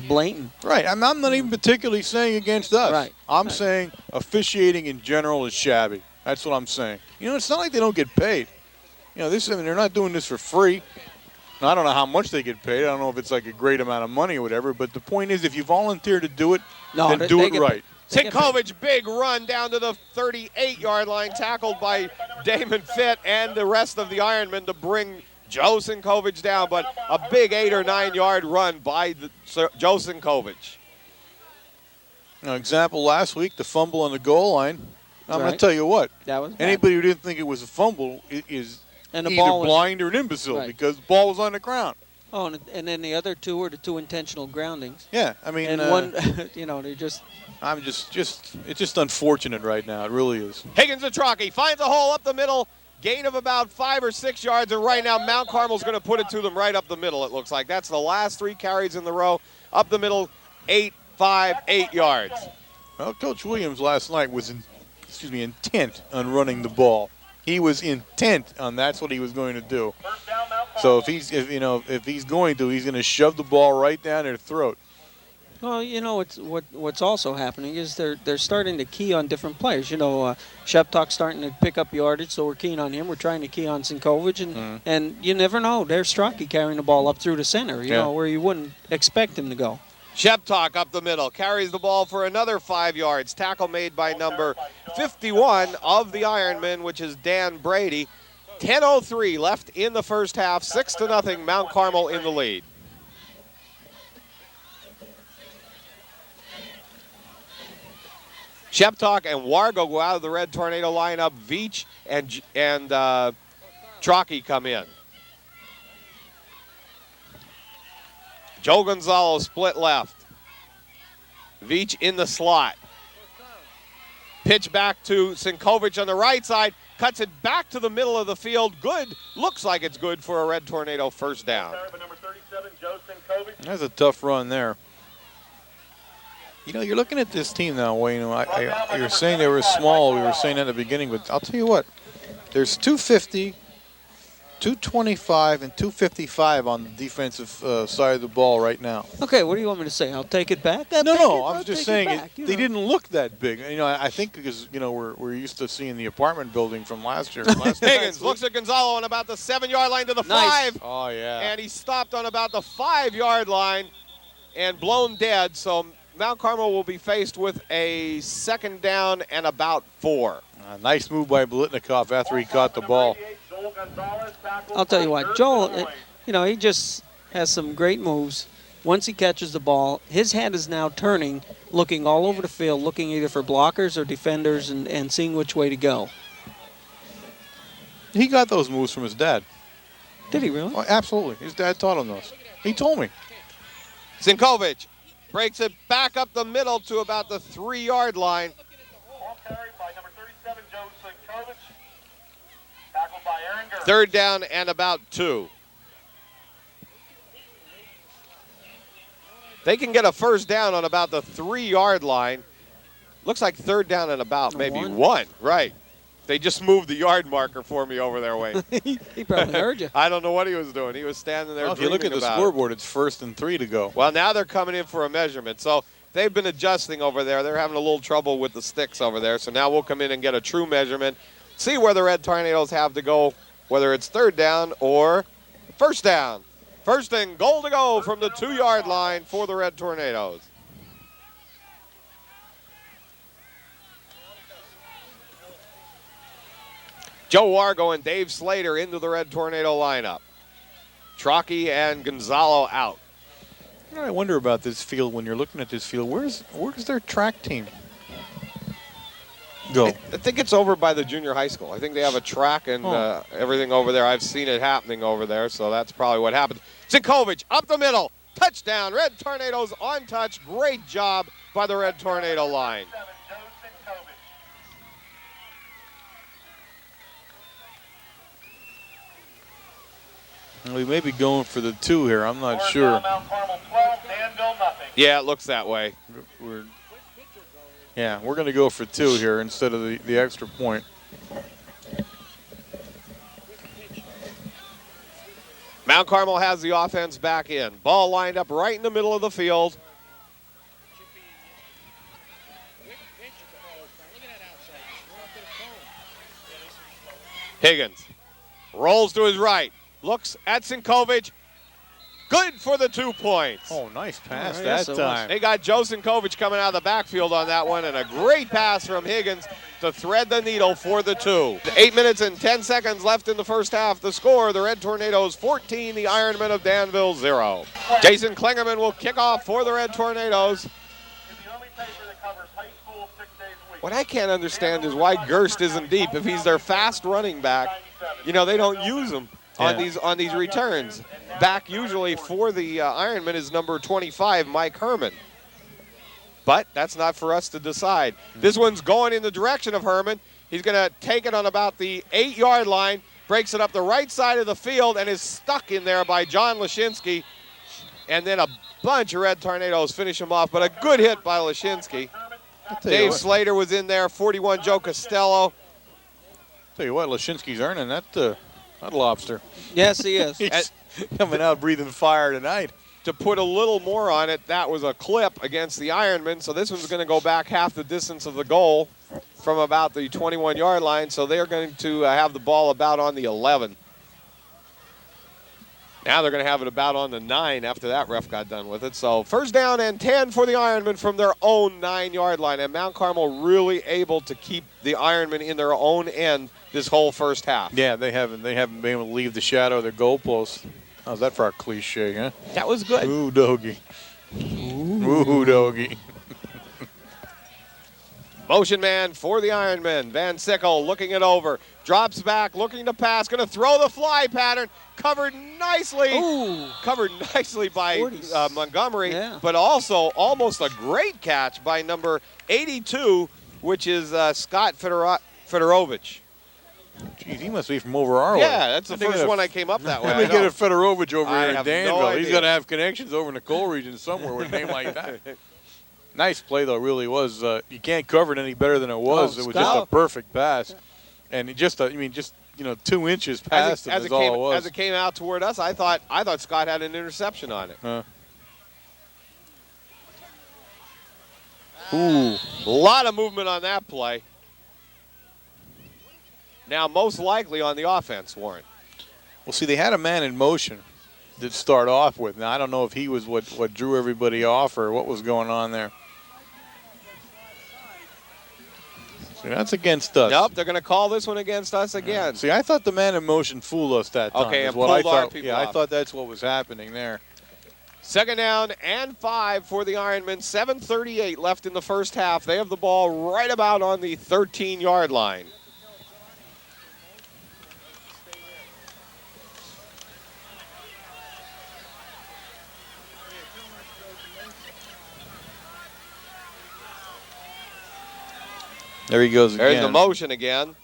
blatant? Right. I'm not even particularly saying against us. Right. I'm saying officiating in general is shabby. That's what I'm saying. You know, it's not like they don't get paid. You know, they're not doing this for free. Now, I don't know how much they get paid. I don't know if it's like a great amount of money or whatever. But the point is, if you volunteer to do it, then do it right. Zinkovic, big run down to the 38-yard line, tackled by Damon Fitt and the rest of the Ironmen to bring Joe Zinkovic down. But a big 8 or 9 yard run by Joe Zinkovic. Now, example last week, the fumble on the goal line. I'm going to tell you what. That was bad. Anybody who didn't think it was a fumble is either blind or an imbecile, because the ball was on the ground. Oh, and then the other two were the 2 intentional groundings. Yeah, I mean, and one, they're just. It's just unfortunate right now. It really is. Higgins and Trockey finds a hole up the middle, gain of about 5 or 6 yards, and right now Mount Carmel's going to put it to them right up the middle. It looks like that's the last 3 carries in the row, up the middle, 8 yards. Well, Coach Williams last night was intent on running the ball. He was intent on that's what he was going to do. So if he's going to, he's going to shove the ball right down their throat. Well, what's also happening is they're starting to key on different players. Sheptock's starting to pick up yardage, so we're keying on him. We're trying to key on Zinkovic, and you never know. There's Strachey carrying the ball up through the center, where you wouldn't expect him to go. Sheptock up the middle, carries the ball for another 5 yards. Tackle made by number 51 of the Ironmen, which is Dan Brady. 10:03 left in the first half, 6-0, Mount Carmel in the lead. Sheptock and Wargo go out of the Red Tornado lineup. Veach and Trockey come in. Joe Gonzalo split left. Veach in the slot. Pitch back to Zinkovic on the right side. Cuts it back to the middle of the field. Good. Looks like it's good for a Red Tornado first down. That's a tough run there. You're looking at this team now, Wayne. You were saying they were small. We were saying that at the beginning. But I'll tell you what. There's 250, 225, and 255 on the defensive side of the ball right now. Okay, what do you want me to say? I'll take it back? No. I was just saying they didn't look that big. I think because we're used to seeing the apartment building from last year. Higgins looks at Gonzalo on about the 7-yard line to the 5. Oh yeah. And he stopped on about the 5-yard line and blown dead. So Mount Carmel will be faced with a second down and about 4. Nice move by Blitnikoff after he caught the ball. I'll tell you what, Joel, he just has some great moves. Once he catches the ball, his head is now turning, looking all over the field, looking either for blockers or defenders and seeing which way to go. He got those moves from his dad. Did he really? Oh, absolutely. His dad taught him those. He told me. Sinkovic breaks it back up the middle to about the 3-yard line. Ball carried by number 37, Joe Sinkovic. Tackled by Aaron Gerst. Third down and about 2. They can get a first down on about the 3-yard line. Looks like third down and about maybe 1. Right. They just moved the yard marker for me over there, Wayne. He probably heard you. I don't know what he was doing. He was standing there. Well, if you look at the dreaming about it. scoreboard, it's 1st and 3 to go. Well, now they're coming in for a measurement. So they've been adjusting over there. They're having a little trouble with the sticks over there. So now we'll come in and get a true measurement, see where the Red Tornadoes have to go, whether it's third down or first down. First and goal to go from the 2-yard line for the Red Tornadoes. Joe Wargo and Dave Slater into the Red Tornado lineup. Trocky and Gonzalo out. You know, I wonder about this field when you're looking at this field. Where's their track team go? I think it's over by the junior high school. I think they have a track and everything over there. I've seen it happening over there, so that's probably what happened. Sinkovic up the middle. Touchdown. Red Tornadoes on touch. Great job by the Red Tornado line. Joe Sinkovic. We may be going for the 2 here. I'm not Fourth sure. down, Mount Carmel 12, Danville nothing. Yeah, it looks that way. We're going to go for 2 here instead of the extra point. Mount Carmel has the offense back in. Ball lined up right in the middle of the field. Higgins rolls to his right. Looks at Sinkovic. Good for the 2 points. Oh, nice pass Oh, that yes, it was. time. They got Joe Sinkovic coming out of the backfield on that one, and a great pass from Higgins to thread the needle for the 2. 8 minutes and 10 seconds left in the first half. The score, the Red Tornadoes 14, the Ironmen of Danville 0. Jason Klingerman will kick off for the Red Tornadoes. It's the only paper that covers high school 6 days a week. What I can't understand is why Gerst isn't deep. If he's their fast running back, you know, they don't use him on these returns. Back usually for the Ironman is number 25, Mike Herman. But that's not for us to decide. This one's going in the direction of Herman. He's going to take it on about the 8-yard line, breaks it up the right side of the field, and is stuck in there by John Lashinsky. And then a bunch of Red Tornadoes finish him off, but a good hit by Lashinsky. Dave Slater was in there, 41, Joe Costello. Tell you what, Lashinsky's earning that lobster. Yes, he is. He's coming out breathing fire tonight. To put a little more on it, that was a clip against the Ironmen, so this one's going to go back half the distance of the goal from about the 21-yard line, so they're going to have the ball about on the 11. Now they're going to have it about on the 9 after that ref got done with it. So first down and 10 for the Ironmen from their own 9-yard line, and Mount Carmel really able to keep the Ironmen in their own end this whole first half. Yeah, they haven't been able to leave the shadow of their goalpost. How's that for a cliche, huh? That was good. Ooh, doggy. Ooh, doggy. Motion man for the Ironmen. Van Sickle looking it over. Drops back, looking to pass. Going to throw the fly pattern. Covered nicely. Ooh. Covered nicely by Montgomery. Yeah. But also almost a great catch by number 82, which is Scott Fedorovich. Geez, he must be from over our way. Yeah, that's the first one I came up that way. Let me I get know. a Fedorovich over I here in have no Danville. He's idea. got to have connections over in the coal region somewhere with a name like that. Nice play, though, really was. You can't cover it any better than it was. Oh, It was just a Scott. perfect pass. And it just, 2 inches past him is all it was. As it came out toward us, I thought Scott had an interception on it. Ooh. A lot of movement on that play. Now, most likely on the offense, Warren. Well, see, they had a man in motion to start off with. Now, I don't know if he was what drew everybody off or what was going on there. See, that's against us. Nope, they're going to call this one against us again. See, I thought the man in motion fooled us that time. Okay, is and what I pulled our thought. people Yeah, I off. thought that's what was happening there. Second down and 5 for the Ironmen. 7:38 left in the first half. They have the ball right about on the 13-yard line. There he goes again. There's the motion again.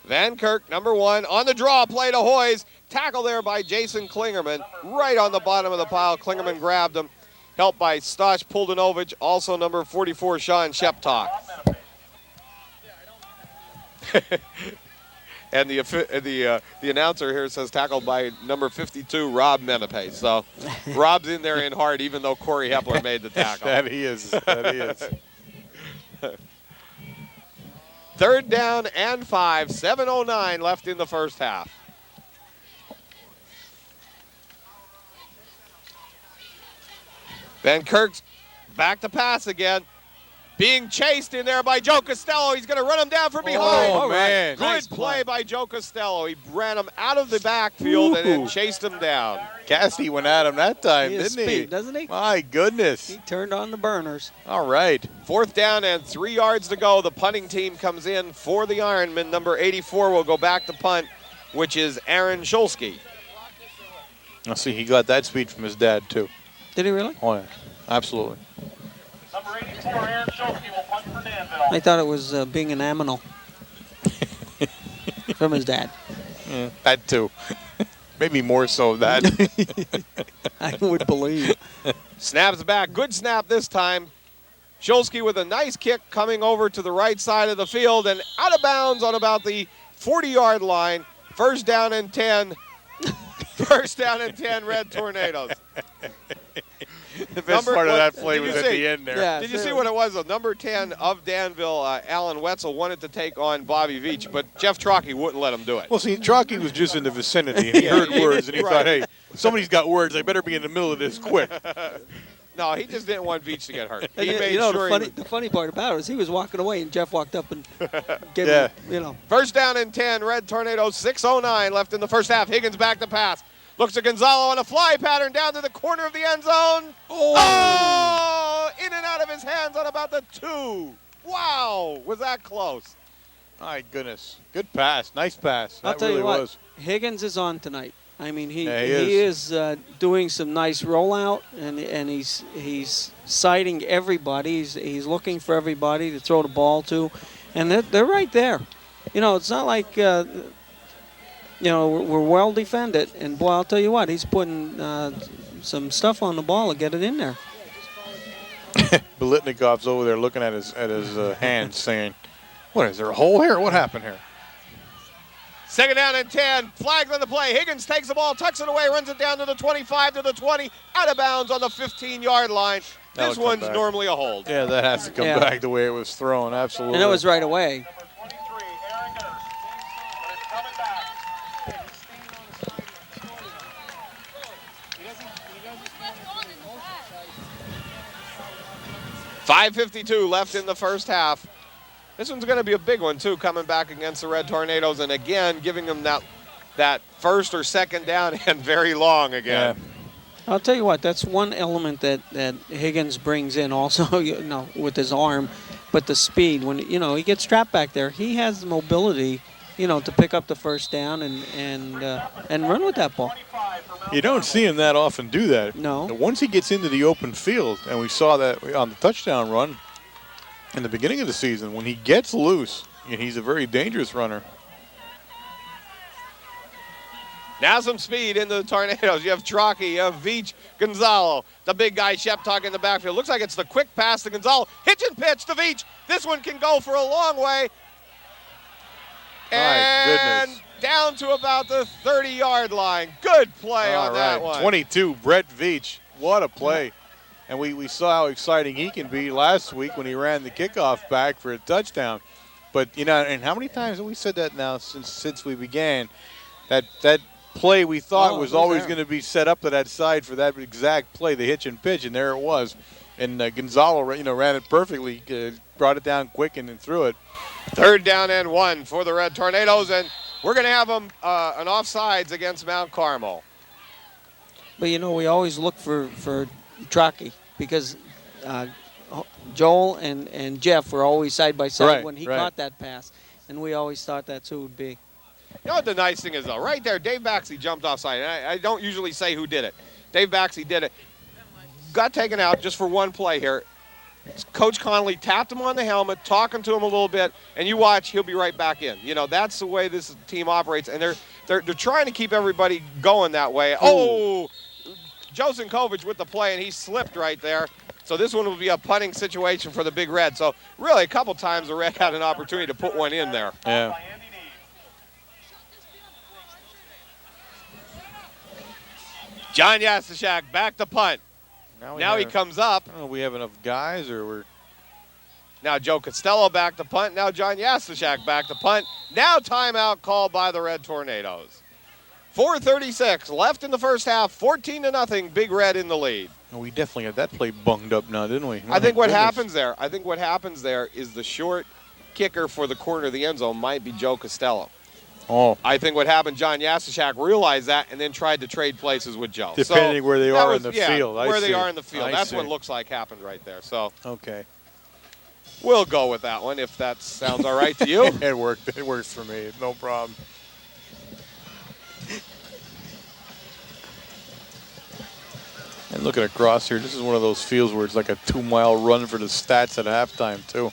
Van Kirk, number 1, on the draw play to Hoyes. Tackle there by Jason Klingerman, right on the bottom of the pile. Klingerman grabbed him. Helped by Stosh Puldanovic, also number 44, Sean Sheptock. And the announcer here says tackled by number 52, Rob Menape. So Rob's in there in hard, even though Corey Hepler made the tackle. That he is. That he is. 3rd down and 5, 7:09 left in the first half. Van Kirk's back to pass again. Being chased in there by Joe Costello. He's going to run him down from behind. Oh, man. Good Nice play by Joe Costello. He ran him out of the backfield and then chased him down. Cassidy went at him that time, He has didn't he? speed, doesn't he? My goodness. He turned on the burners. All right. 4th down and 3 yards to go. The punting team comes in for the Ironman. Number 84 will go back to punt, which is Aaron Shulsky. I'll see, he got that speed from his dad, too. Did he really? Oh, yeah. Absolutely. Number 84, Aaron Schulke will punt for Danville. I thought it was being an aminal from his dad. Yeah, that, too. Maybe more so that. I would believe. Snaps back. Good snap this time. Shulsky with a nice kick coming over to the right side of the field and out of bounds on about the 40-yard line. 1st down and 10. 1st down and 10, Red Tornadoes. The best part of that play did was you at see? the end there. Yeah. Did you see what it was? Number 10 of Danville, Alan Wetzel, wanted to take on Bobby Veach, but Jeff Trockey wouldn't let him do it. Well, see, Trockey was just in the vicinity, and he heard words, and he thought, hey, somebody's got words. I better be in the middle of this quick. No, he just didn't want Veach to get hurt. And He made you know, sure the funny part about it is he was walking away, and Jeff walked up and gave Yeah. him, you know. 1st down and 10, Red Tornadoes, 6:09 left in the first half. Higgins back to pass. Looks at Gonzalo on a fly pattern down to the corner of the end zone. Oh! In and out of his hands on about the 2. Wow, was that close? My goodness. Good pass. Nice pass. I'll That tell really you what, was. Higgins is on tonight. I mean, he Yeah, he is doing some nice rollout, and he's sighting everybody. He's looking for everybody to throw the ball to, and they're right there. You know, it's not like we're well defended. And boy, I'll tell you what, he's putting some stuff on the ball to get it in there. Bolitnikov's over there looking at his hands, saying, "What is there a hole here? What happened here?" 2nd down and 10. Flags on the play. Higgins takes the ball, tucks it away, runs it down to the 25, to the 20, out of bounds on the 15-yard line. That'll This come one's back. normally a hold. Yeah, that has to come Yeah. back the way it was thrown. Absolutely. And it was right away. Number 23, Aaron Gerst. But it's coming back. 5:52 left in the first half. This one's going to be a big one, too, coming back against the Red Tornadoes. And, again, giving them that 1st or 2nd down and very long again. Yeah. I'll tell you what, that's one element that Higgins brings in also, with his arm, but the speed. When, he gets trapped back there, he has the mobility, to pick up the 1st down and run with that ball. You don't see him that often do that. No. But once he gets into the open field, and we saw that on the touchdown run in the beginning of the season, when he gets loose, he's a very dangerous runner. Now some speed into the Tornadoes. You have Trockey, you have Veach, Gonzalo, the big guy, Sheptock in the backfield. Looks like it's the quick pass to Gonzalo. Hitch and pitch to Veach. This one can go for a long way. My And goodness. down to about the 30-yard line. Good play All on right, that one. 22, Brett Veach. What a play. And we saw how exciting he can be last week when he ran the kickoff back for a touchdown. But, and how many times have we said that now since we began? That play we thought was always going to be set up to that side for that exact play, the hitch and pitch, and there it was. And Gonzalo, ran it perfectly, brought it down quick and then threw it. 3rd down and 1 for the Red Tornadoes, and we're going to have them an offsides against Mount Carmel. But, we always look for Trockey because Joel and Jeff were always side by side Right, when he right. caught that pass. And we always thought that's who it would be. You know what the nice thing is, though? Right there, Dave Baxley jumped offside. And I don't usually say who did it. Dave Baxley did it. Got taken out just for one play here. Coach Connolly tapped him on the helmet, talking to him a little bit, and you watch, he'll be right back in. You know, that's the way this team operates, and they're trying to keep everybody going that way. Oh, Joe Sinkovich with the play, and he slipped right there. So this one will be a punting situation for the Big Red. So really, a couple times the Red had an opportunity to put one in there. Yeah. John Yastashak back to punt. Now he comes up. I don't know if we have enough guys or we're. Now Joe Costello back to punt. Now John Yastashak back to punt. Now timeout called by the Red Tornadoes. 4:36 left in the first half. 14-0. Big Red in the lead. We definitely had that play bunged up now, didn't we? I think what happens there is the short kicker for the corner of the end zone might be Joe Costello. Oh. I think what happened, John Yastashak realized that and then tried to trade places with Joe. Depending where they are in the field. Where they are in the field. That's what looks like happened right there. So okay. We'll go with that one if that sounds all right to you. It worked. It works for me. No problem. And looking across here, this is one of those fields where it's like a 2-mile run for the stats at halftime, too.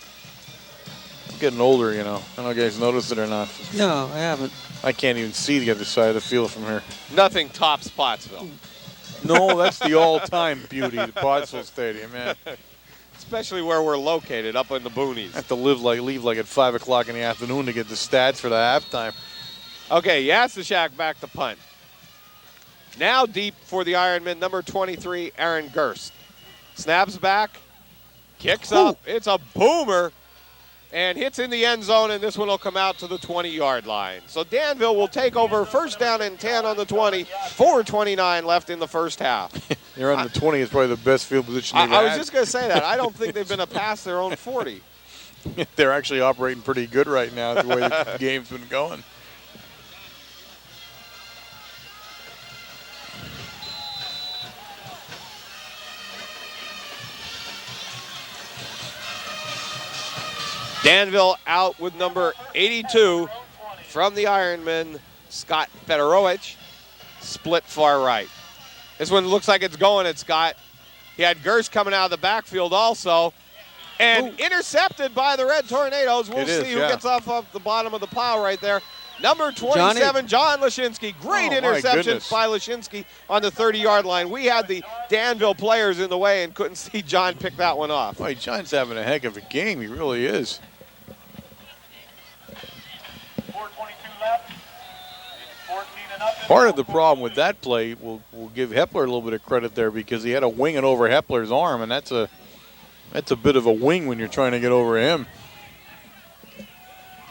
I'm getting older, you know. I don't know if you guys noticed it or not. No, I haven't. I can't even see the other side of the field from here. Nothing tops Pottsville. No, that's the all-time beauty, the Pottsville Stadium, man. Especially where we're located, up in the boonies. I have to leave like at 5 o'clock in the afternoon to get the stats for the halftime. Okay, Yastashak back to punt. Now deep for the Ironman, number 23, Aaron Gerst. Snaps back, kicks up. It's a boomer and hits in the end zone, and this one will come out to the 20-yard line. So Danville will take over first down and 10 on the 20, 4:29 left in the first half. They're on the 20 is probably the best field position they've I was had. just going to say that. I don't think they've been past their own 40. They're actually operating pretty good right now the way the game's been going. Danville out with number 82 from the Ironman, Scott Fedorowicz, split far right. This one looks like it's going at Scott. He had Gerst coming out of the backfield also, and intercepted by the Red Tornadoes. We'll see who gets off the bottom of the pile right there. Number 27, John Lashinsky. Great interception by Lashinsky on the 30-yard line. We had the Danville players in the way and couldn't see John pick that one off. Boy, John's having a heck of a game. He really is. 4:22 left. It's 14-0. Part of the problem with that play, we'll give Hepler a little bit of credit there because he had a wing over Hepler's arm, and that's a bit of a wing when you're trying to get over him.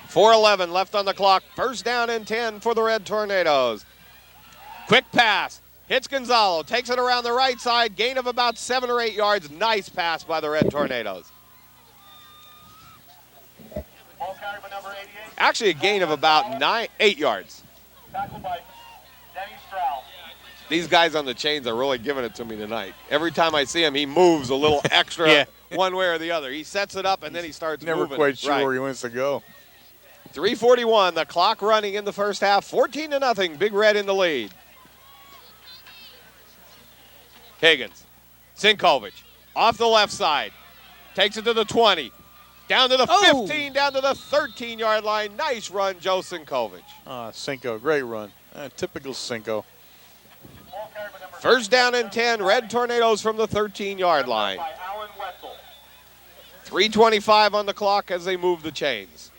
4:11 left on the clock. First down and 10 for the Red Tornadoes. Quick pass. Hits Gonzalo. Takes it around the right side. Gain of about 7 or 8 yards. Nice pass by the Red Tornadoes. Ball carried by number 88. Actually, a gain of about 8 yards. Tackled by Denny Stroud. These guys on the chains are really giving it to me tonight. Every time I see him, he moves a little extra one way or the other. He sets it up, and then he starts moving. Never quite sure where he wants to go. 3:41, the clock running in the first half. 14-0, Big Red in the lead. Higgins, Sinkovich, off the left side. Takes it to the 20. Down to the 15, down to the 13-yard line. Nice run, Joe Sinkovich. Cinco, great run. Typical Cinco. First down and 10, Red Tornadoes from the 13-yard line. 3:25 on the clock as they move the chains.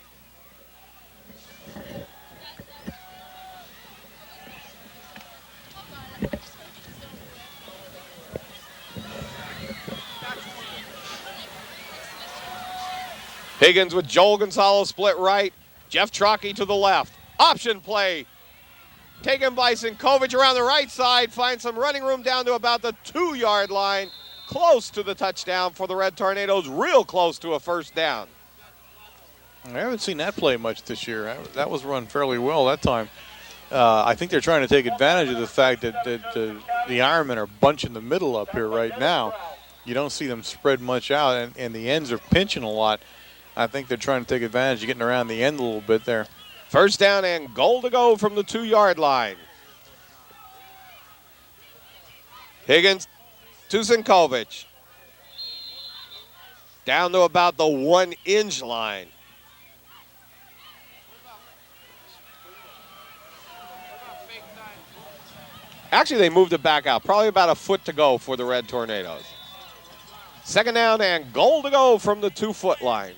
Higgins with Joel Gonzalo split right. Jeff Trocchi to the left. Option play. Taken by Sinkovich around the right side. Finds some running room down to about the 2-yard line. Close to the touchdown for the Red Tornadoes. Real close to a first down. I haven't seen that play much this year. That was run fairly well that time. I think they're trying to take advantage of the fact that the Ironmen are bunching the middle up here right now. You don't see them spread much out, and the ends are pinching a lot. I think they're trying to take advantage of getting around the end a little bit there. First down and goal to go from the 2-yard line. Higgins to Sinkovich. down to about the 1-inch line. Actually, they moved it back out. Probably about a foot to go for the Red Tornadoes. Second down and goal to go from the 2-foot line.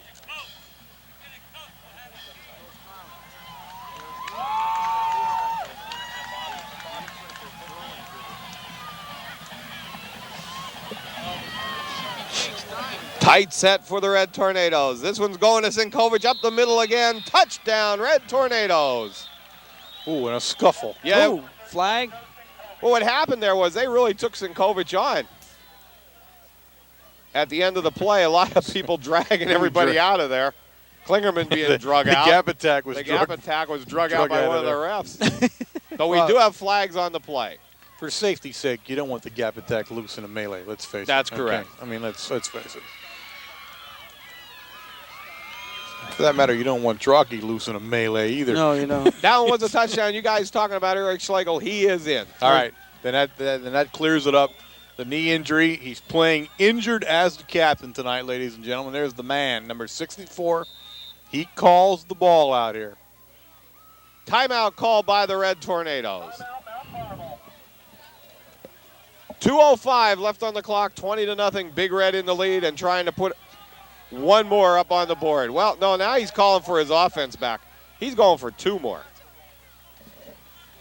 Tight set for the Red Tornadoes. This one's going to Sinkovich up the middle again. Touchdown, Red Tornadoes. Ooh, and a scuffle. Yeah. Ooh, flag. Well, what happened there was they really took Sinkovich on. At the end of the play, a lot of people dragging everybody out of there. Klingerman being drug out. The gap attack was drug out by one of the refs. But we do have flags on the play. For safety's sake, you don't want the gap attack loose in a melee. Let's face it. That's correct. Okay. I mean, let's face it. For that matter, you don't want Drocky loose in a melee either. No, you don't. That one was a touchdown. You guys talking about Eric Schlegel. He is in. All right. Then that clears it up. The knee injury. He's playing injured as the captain tonight, ladies and gentlemen. There's the man, number 64. He calls the ball out here. Timeout called by the Red Tornadoes. 2:05 left on the clock, 20-0. Big Red in the lead and trying to put one more up on the board. Well, no, now he's calling for his offense back. He's going for 2 more.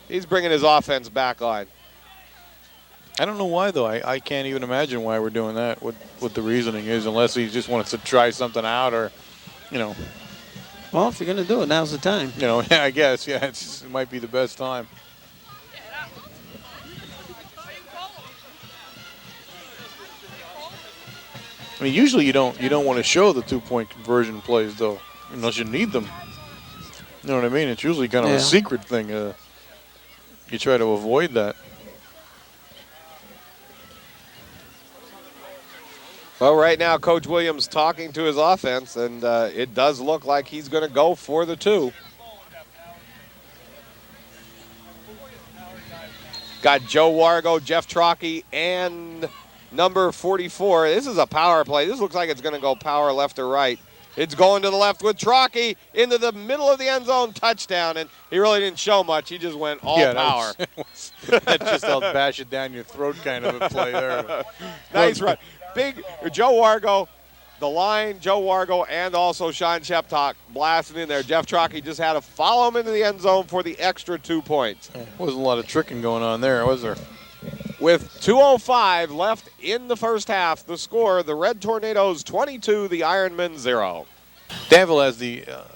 He's bringing his offense back on. I don't know why, though. I can't even imagine why we're doing that, what the reasoning is, unless he just wants to try something out or, you know. Well, if you're going to do it, now's the time. You know, yeah, I guess. Yeah, it might be the best time. I mean, usually you don't want to show the 2-point conversion plays, though, unless you need them. You know what I mean? It's usually kind of a secret thing. You try to avoid that. Well, right now, Coach Williams talking to his offense, and it does look like he's going to go for the 2. Got Joe Wargo, Jeff Trockey, and number 44. This is a power play. This looks like it's going to go power left or right. It's going to the left with Trockey into the middle of the end zone, touchdown, and he really didn't show much. He just went all power. That's just I'll bash it down your throat kind of a play there. Nice run. Big Joe Wargo, the line, Joe Wargo, and also Sean Sheptock blasting in there. Jeff Trockey just had to follow him into the end zone for the extra 2 points. Wasn't a lot of tricking going on there, was there? With 2:05 left in the first half, the score, the Red Tornadoes 22, the Ironmen 0. Danville has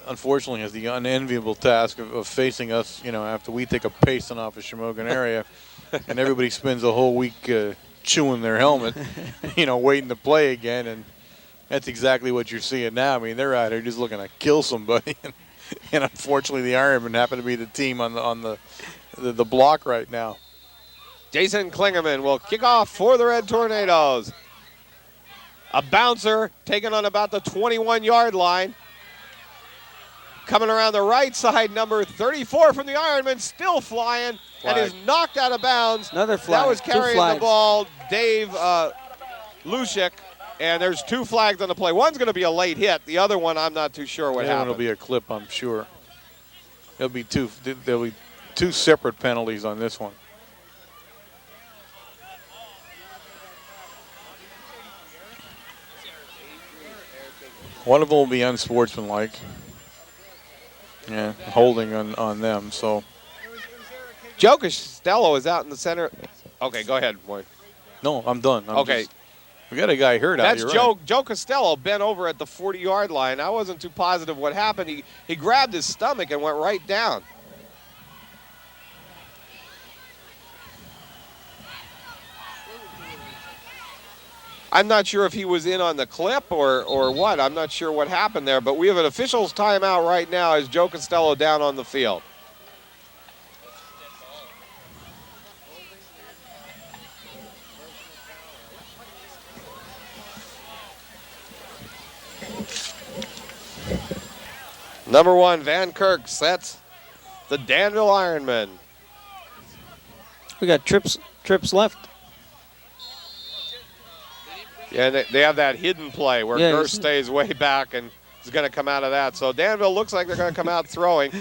unfortunately has the unenviable task of facing us, you know, after we take a pacing off of Shamogan area, and everybody spends a whole week chewing their helmet, you know, waiting to play again, and that's exactly what you're seeing now. I mean, they're out here just looking to kill somebody, and unfortunately the Ironmen happen to be the team on the block right now. Jason Klingerman will kick off for the Red Tornadoes. A bouncer taken on about the 21-yard line. Coming around the right side, number 34 from the Ironmen, still flying, and is knocked out of bounds. Another flag. That was carrying the ball, Dave Lushik, and there's 2 flags on the play. One's going to be a late hit. The other one, I'm not too sure what happened. It'll be a clip, I'm sure. There'll be two separate penalties on this one. One of them will be unsportsmanlike. Yeah, holding on them, so. Joe Costello is out in the center. Okay, go ahead, boy. No, I'm done. Okay. We got a guy hurt out here. That's Joe Costello bent over at the 40-yard line. I wasn't too positive what happened. He grabbed his stomach and went right down. I'm not sure if he was in on the clip or what. I'm not sure what happened there, but we have an official's timeout right now as Joe Costello down on the field. Number 1, Van Kirk sets the Danville Ironmen. We got trips left. Yeah, and they have that hidden play where Gerst stays way back and is going to come out of that. So Danville looks like they're going to come out throwing.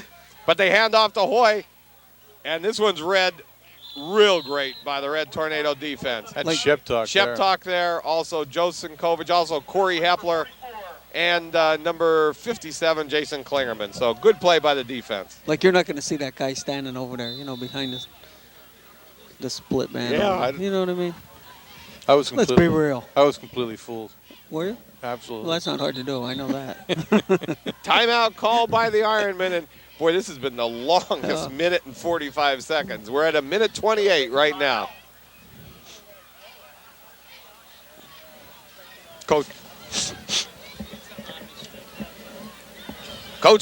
But they hand off to Hoy, and this one's read real great by the Red Tornado defense. That's Sheptalk there. Also Joe Sinkovich, also Corey Hepler, and number 57, Jason Klingerman. So good play by the defense. Like you're not going to see that guy standing over there, behind the split man. Yeah. You know what I mean? Let's be real. I was completely fooled. Were you? Absolutely. Well, that's not hard to do. I know that. Timeout called by the Ironmen, and boy, this has been the longest minute and 45 seconds. We're at a minute 28 right now. Coach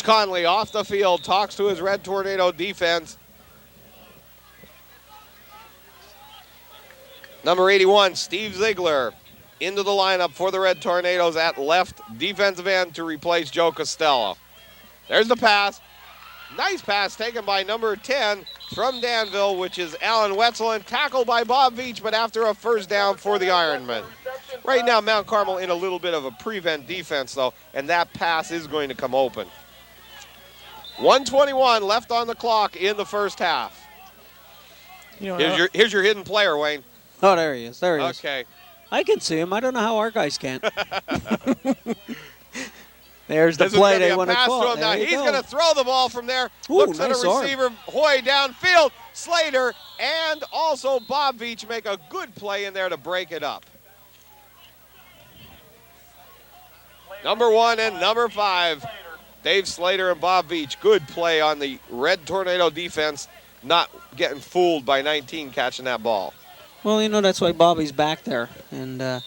Conley off the field, talks to his Red Tornado defense. Number 81, Steve Ziegler, into the lineup for the Red Tornadoes at left defensive end to replace Joe Costello. There's the pass. Nice pass taken by number 10 from Danville, which is Alan Wetzel, and tackled by Bob Veach, but after a first down for the Ironmen. Right now, Mount Carmel in a little bit of a prevent defense, though, and that pass is going to come open. 1:21 left on the clock in the first half. Here's your hidden player, Wayne. Oh, there he is. There he is. Okay. I can see him. I don't know how our guys can't. There's the play they want to call. Now he's going to throw the ball from there. Ooh, Looks nice at a receiver, Hoy downfield. Slater and also Bob Veach make a good play in there to break it up. Number 1 and number 5, Dave Slater and Bob Veach. Good play on the Red Tornado defense, not getting fooled by 19 catching that ball. Well, that's why Bobby's back there. And,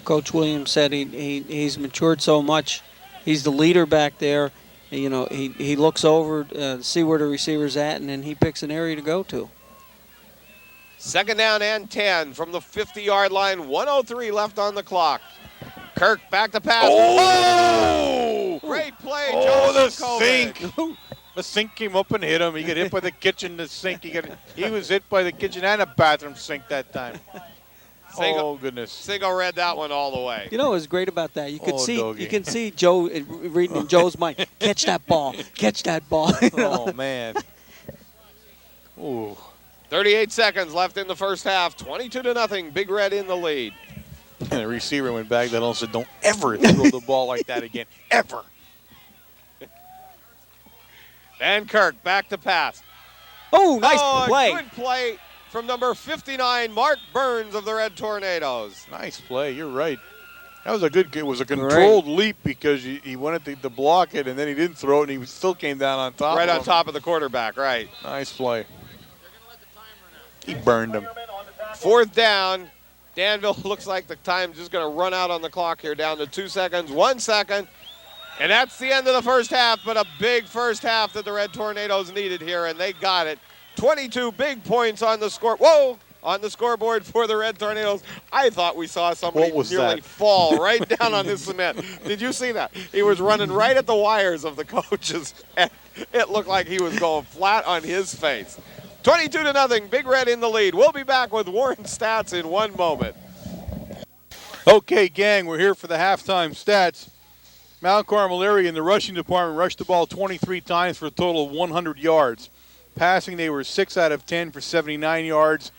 Coach Williams said he's matured so much. He's the leader back there. He looks over to see where the receiver's at, and then he picks an area to go to. Second down and 10 from the 50-yard line. 1:03 left on the clock. Kirk back to pass. Oh! Great play, the sink. The sink came up and hit him. He got hit by the kitchen, the sink. He was hit by the kitchen and a bathroom sink that time. Oh, goodness. Singo read that one all the way. You know what was great about that? You could Doggy. You can see Joe reading in Joe's mind. Catch that ball. Catch that ball. Oh, man. Ooh. 38 seconds left in the first half. 22-0. Big Red in the lead. And the receiver went back that also said, don't ever throw the ball like that again. Ever. And Kirk back to pass. Oh, nice play. Good play from number 59, Mark Burns of the Red Tornadoes. Nice play. You're right. That was it was a controlled leap because he wanted to block it, and then he didn't throw it, and he still came down on top Right on top of the quarterback, right. Nice play. He burned him. Fourth down. Danville looks like the time's just going to run out on the clock here, down to 2 seconds, 1 second. And that's the end of the first half, but a big first half that the Red Tornadoes needed here, and they got it. 22 big points on the on the scoreboard for the Red Tornadoes. I thought we saw somebody nearly fall right down on this cement. Did you see that? He was running right at the wires of the coaches, and it looked like he was going flat on his face. 22-0, Big Red in the lead. We'll be back with Warren stats in 1 moment. Okay, gang, we're here for the halftime stats. Mount Carmel area in the rushing department rushed the ball 23 times for a total of 100 yards. Passing, they were 6 out of 10 for 79 yards.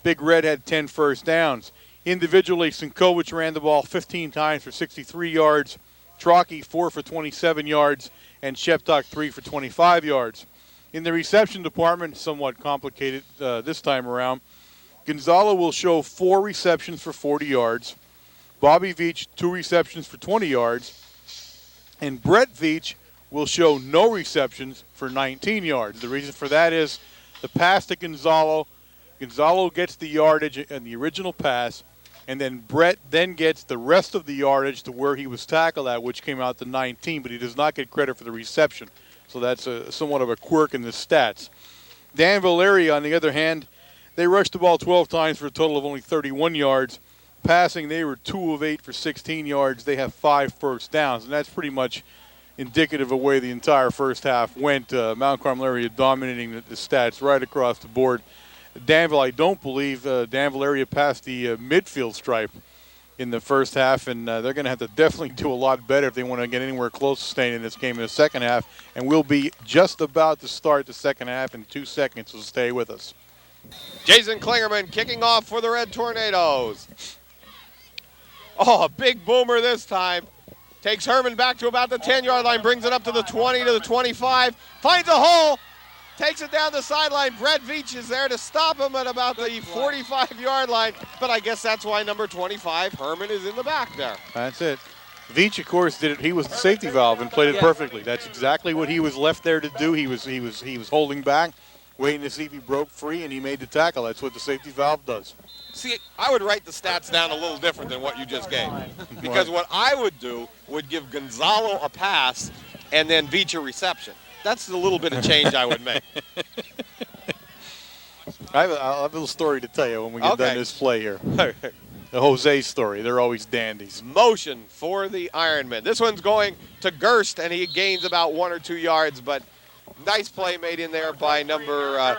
Big Red had 10 first downs. Individually, Sinkovich ran the ball 15 times for 63 yards. Trocky, 4 for 27 yards. And Sheptalk, 3 for 25 yards. In the reception department, somewhat complicated this time around, Gonzalo will show 4 receptions for 40 yards. Bobby Veach, 2 receptions for 20 yards. And Brett Veach will show no receptions for 19 yards. The reason for that is the pass to Gonzalo. Gonzalo gets the yardage in the original pass, and then Brett then gets the rest of the yardage to where he was tackled at, which came out to 19, but he does not get credit for the reception. So that's somewhat of a quirk in the stats. Danville area, on the other hand, they rushed the ball 12 times for a total of only 31 yards. Passing, they were 2 of 8 for 16 yards. They have 5 first downs, and that's pretty much indicative of the way the entire first half went. Mount Carmel area dominating the stats right across the board. Danville, I don't believe Danville area passed the midfield stripe. in the first half, and they're going to have to definitely do a lot better if they want to get anywhere close to staying in this game in the second half. And we'll be just about to start the second half in 2 seconds, so stay with us. Jason Klingerman kicking off for the Red Tornadoes. Oh, a big boomer this time. Takes Herman back to about the 10-yard line, brings it up to the 20, to the 25, finds a hole, takes it down the sideline. Brett Veach is there to stop him at about the 45-yard line, but I guess that's why number 25, Herman, is in the back there. That's it. Veach, of course, did it. He was the safety valve and played it perfectly. That's exactly what he was left there to do. He was holding back, waiting to see if he broke free, and he made the tackle. That's what the safety valve does. See, I would write the stats down a little different than what you just gave. Because what I would do would give Gonzalo a pass and then Veach a reception. That's the little bit of change I would make. I'll have a little story to tell you when we get done this play here. The Jose story. They're always dandies. Motion for the Ironman. This one's going to Gerst, and he gains about 1 or 2 yards, but nice play made in there by number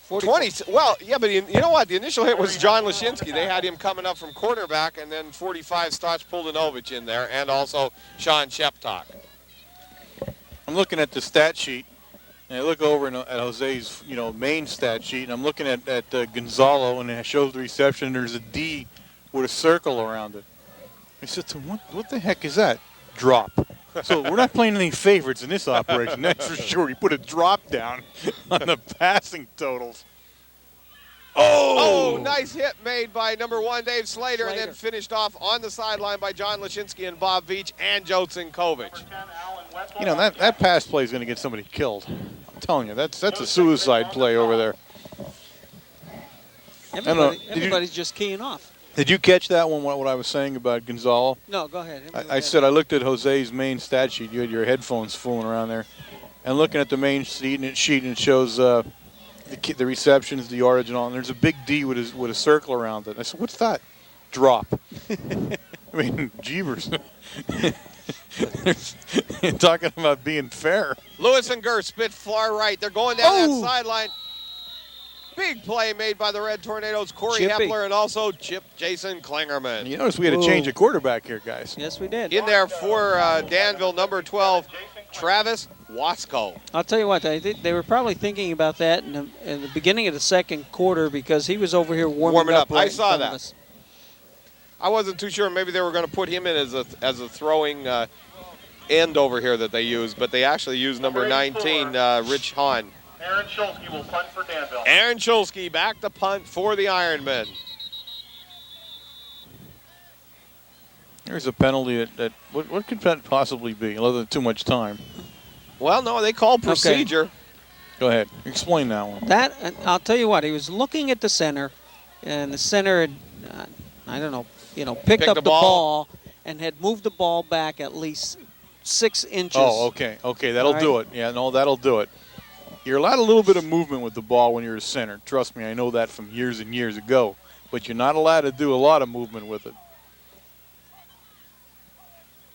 20. Well, yeah, but you know what? The initial hit was John Lashinsky. They had him coming up from cornerback, and then 45 Stoch Puldanovich in there, and also Sean Sheptock. I'm looking at the stat sheet, and I look over at Jose's, main stat sheet, and I'm looking at Gonzalo, and it shows the reception. There's a D with a circle around it. I said to him, what the heck is that? Drop. So we're not playing any favorites in this operation, that's for sure. He put a drop down on the passing totals. Oh, nice hit made by number 1, Dave Slater, and then finished off on the sideline by John Lashinsky and Bob Veach and Joe Sinkovich. That pass play is going to get somebody killed. I'm telling you, that's a suicide play over there. Everybody's just keying off. Did you catch that one, what I was saying about Gonzalo? No, go ahead. I said I looked at Jose's main stat sheet. You had your headphones fooling around there. And looking at the main sheet, and it shows the receptions, the yardage, and all. And there's a big D with a circle around it. I said, what's that? Drop. I mean, jeebers. Talking about being fair. Lewis and Gerst spit far right. They're going down that sideline. Big play made by the Red Tornadoes, Corey Hepler, and also Jason Klingerman. You notice we had to change a quarterback here, guys. Yes, we did. In there for Danville, number 12, Travis Wasco. I'll tell you what, they were probably thinking about that in the beginning of the second quarter because he was over here warming up. Right I saw that. I wasn't too sure. Maybe they were going to put him in as a throwing end over here that they used, but they actually used number 19, Rich Hahn. Aaron Shulsky will punt for Danville. Aaron Shulsky back to punt for the Ironmen. There's a penalty that what could that possibly be, other than too much time? Well, no, they called procedure. Okay. Go ahead. Explain that one. That, I'll tell you what, he was looking at the center, and the center had, picked up the ball and had moved the ball back at least 6 inches. Oh, okay. Okay, that'll do it. Yeah, no, that'll do it. You're allowed a little bit of movement with the ball when you're a center. Trust me, I know that from years and years ago. But you're not allowed to do a lot of movement with it.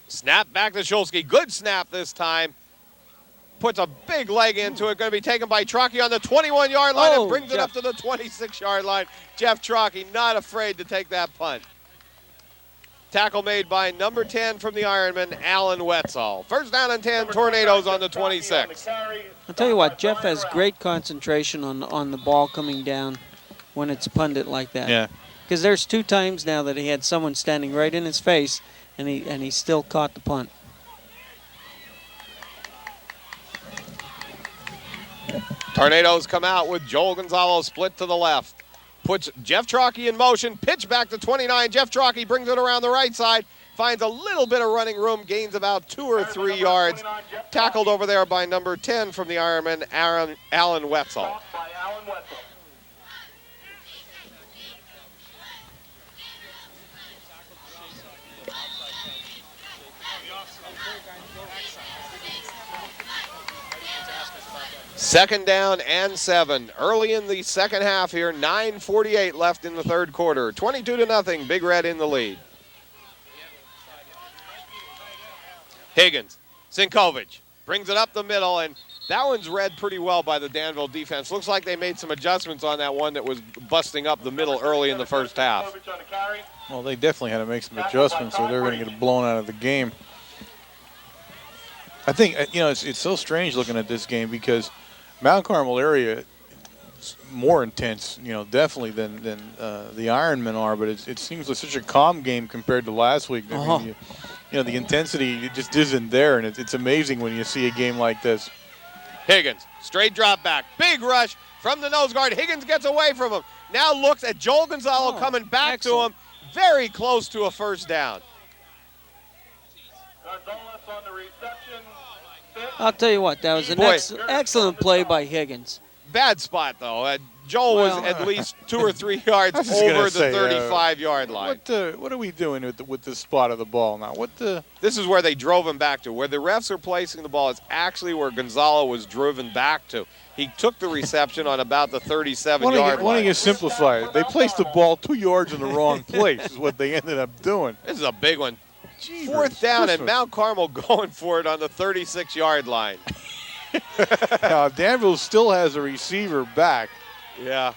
Snap back to Shulsky. Good snap this time. Puts a big leg into it. Going to be taken by Trockey on the 21-yard line and brings it up to the 26-yard line. Jeff Trockey not afraid to take that punt. Tackle made by number 10 from the Ironman, Alan Wetzel. First down and 10, Tornadoes on the 26. I'll tell you what, Jeff has great concentration on the ball coming down when it's punted like that. Yeah. Because there's 2 times now that he had someone standing right in his face, and he still caught the punt. Tornadoes come out with Joel Gonzalo split to the left. Puts Jeff Trockey in motion, pitch back to 29. Jeff Trockey brings it around the right side, finds a little bit of running room, gains about 2 or 3 yards. Tackled over there by number 10 from the Ironman, Alan Wetzel. Second down and 7. Early in the second half here, 9:48 left in the third quarter. 22-0, Big Red in the lead. Higgins, Sinkovich brings it up the middle, and That one's read pretty well by the Danville defense. Looks like they made some adjustments on that one that was busting up the middle early in the first half. Well, they definitely had to make some adjustments or they're going to get blown out of the game. I think, it's so strange looking at this game because Mount Carmel area is more intense, definitely than the Ironmen are, but it seems like such a calm game compared to last week. I mean, the intensity just isn't there, and it's amazing when you see a game like this. Higgins, straight drop back, big rush from the nose guard. Higgins gets away from him. Now looks at Joel Gonzalo coming back to him, very close to a first down. Gonzalez on the reception. I'll tell you what, that was an excellent play by Higgins. Bad spot, though. Joel was at least 2 or 3 yards over the 35-yard line. What are we doing with the spot of the ball now? This is where they drove him back to. Where the refs are placing the ball is actually where Gonzalo was driven back to. He took the reception on about the 37-yard line. Why don't you simplify it? They placed the ball 2 yards in the wrong place is what they ended up doing. This is a big one. Fourth down and Mount Carmel going for it on the 36-yard line. Now, Danville still has a receiver back. Yeah.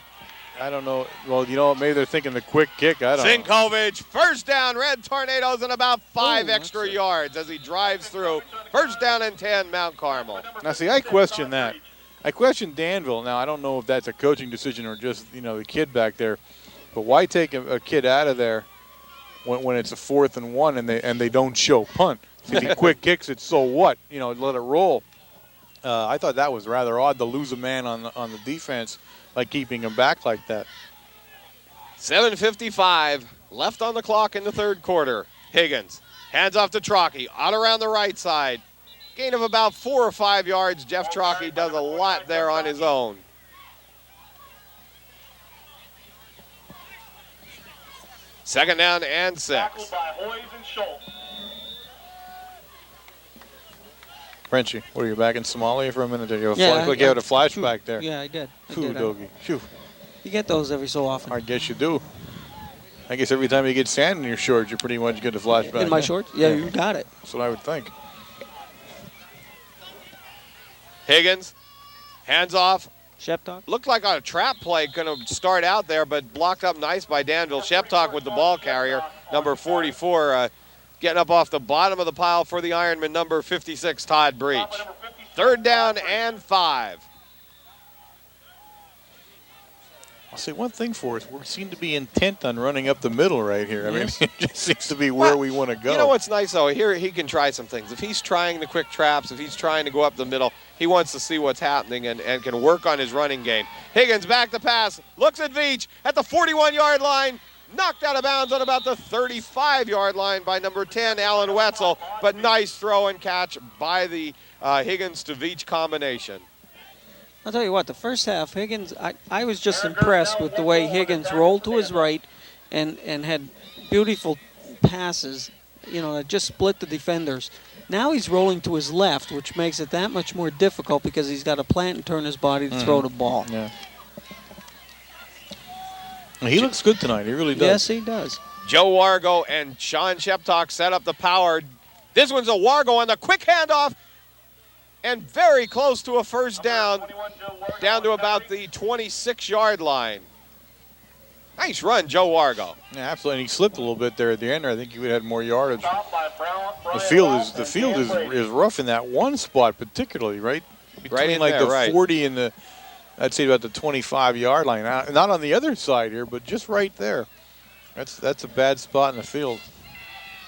I don't know. Well, maybe they're thinking the quick kick. I don't know. Sinkovich, first down, Red Tornadoes, and about 5 extra yards as he drives through. First down and 10, Mount Carmel. Now, see, I question that. I question Danville. Now, I don't know if that's a coaching decision or just, the kid back there. But why take a kid out of there when it's a 4th and 1 and they don't show punt? If he quick kicks it, so what? Let it roll. I thought that was rather odd to lose a man on the defense by keeping him back like that. 7:55 left on the clock in the third quarter. Higgins hands off to Trockey, out around the right side. Gain of about 4 or 5 yards. Jeff Trockey does a lot there on his own. Second down and 6. Tackled by Hoyes and Schultz. Frenchie, what are you back in Somalia for a minute? Did you have Yeah, you had a flashback there? Yeah, I did. Phew, Doggy. Phew. You get those every so often. I guess you do. I guess every time you get sand in your shorts, you pretty much get a flashback. In my shorts? Yeah, you got it. That's what I would think. Higgins, hands off. Sheptalk? Looked like a trap play going to start out there, but blocked up nice by Danville. Sheptalk with the ball carrier, number 44, getting up off the bottom of the pile for the Ironman, number 56, Todd Breach. Third down and 5. I'll say one thing for us. We seem to be intent on running up the middle right here. I mean, it just seems to be where we want to go. You know what's nice, though? Here he can try some things. If he's trying the quick traps, if he's trying to go up the middle, he wants to see what's happening and can work on his running game. Higgins back to pass, looks at Veach at the 41-yard line, knocked out of bounds on about the 35-yard line by number 10, Alan Wetzel, but nice throw and catch by the Higgins to Veach combination. I'll tell you what, the first half, Higgins, I was just impressed with the way Higgins rolled to his right and had beautiful passes, that just split the defenders. Now he's rolling to his left, which makes it that much more difficult because he's got to plant and turn his body to throw the ball. Yeah. He looks good tonight. He really does. Yes, he does. Joe Wargo and Sean Sheptalk set up the power. This one's a Wargo on the quick handoff. And very close to a first down to about the 26-yard line. Nice run, Joe Wargo. Yeah, absolutely. And he slipped a little bit there at the end. I think he would have had more yardage. The field is rough in that one spot, particularly, right? Between the 40 and the, I'd say about the 25-yard line. Not on the other side here, but just right there. That's a bad spot in the field.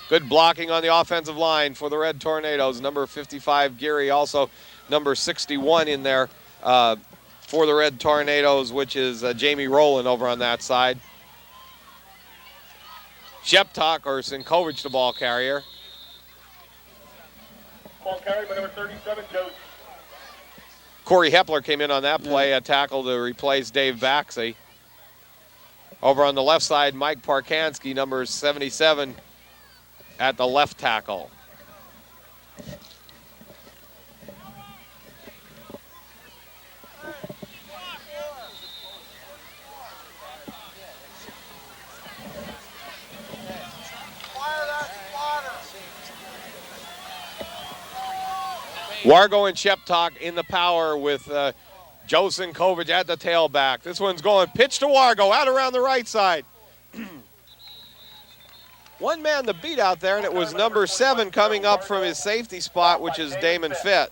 Good blocking on the offensive line for the Red Tornadoes. Number 55, Geary, also number 61 in there for the Red Tornadoes, which is Jamie Rowland over on that side. Sheptalk or Sinkovich, the ball carrier. Ball carried by number 37, Joe. Corey Hepler came in on that play, a tackle to replace Dave Baxey. Over on the left side, Mike Parkansky, number 77, at the left tackle. Wargo and Sheptalk in the power with Josen Kovic at the tailback. This one's going pitch to Wargo out around the right side. One man to beat out there, and it was number 7 coming up from his safety spot, which is Damon Fitt.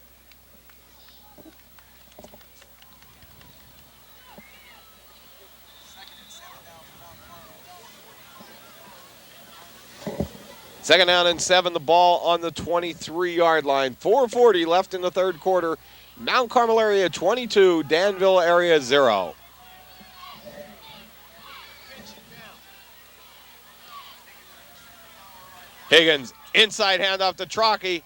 Second down and 7, the ball on the 23-yard line. 4:40 left in the third quarter. Mount Carmel area 22, Danville area 0. Higgins, inside handoff to Trockey.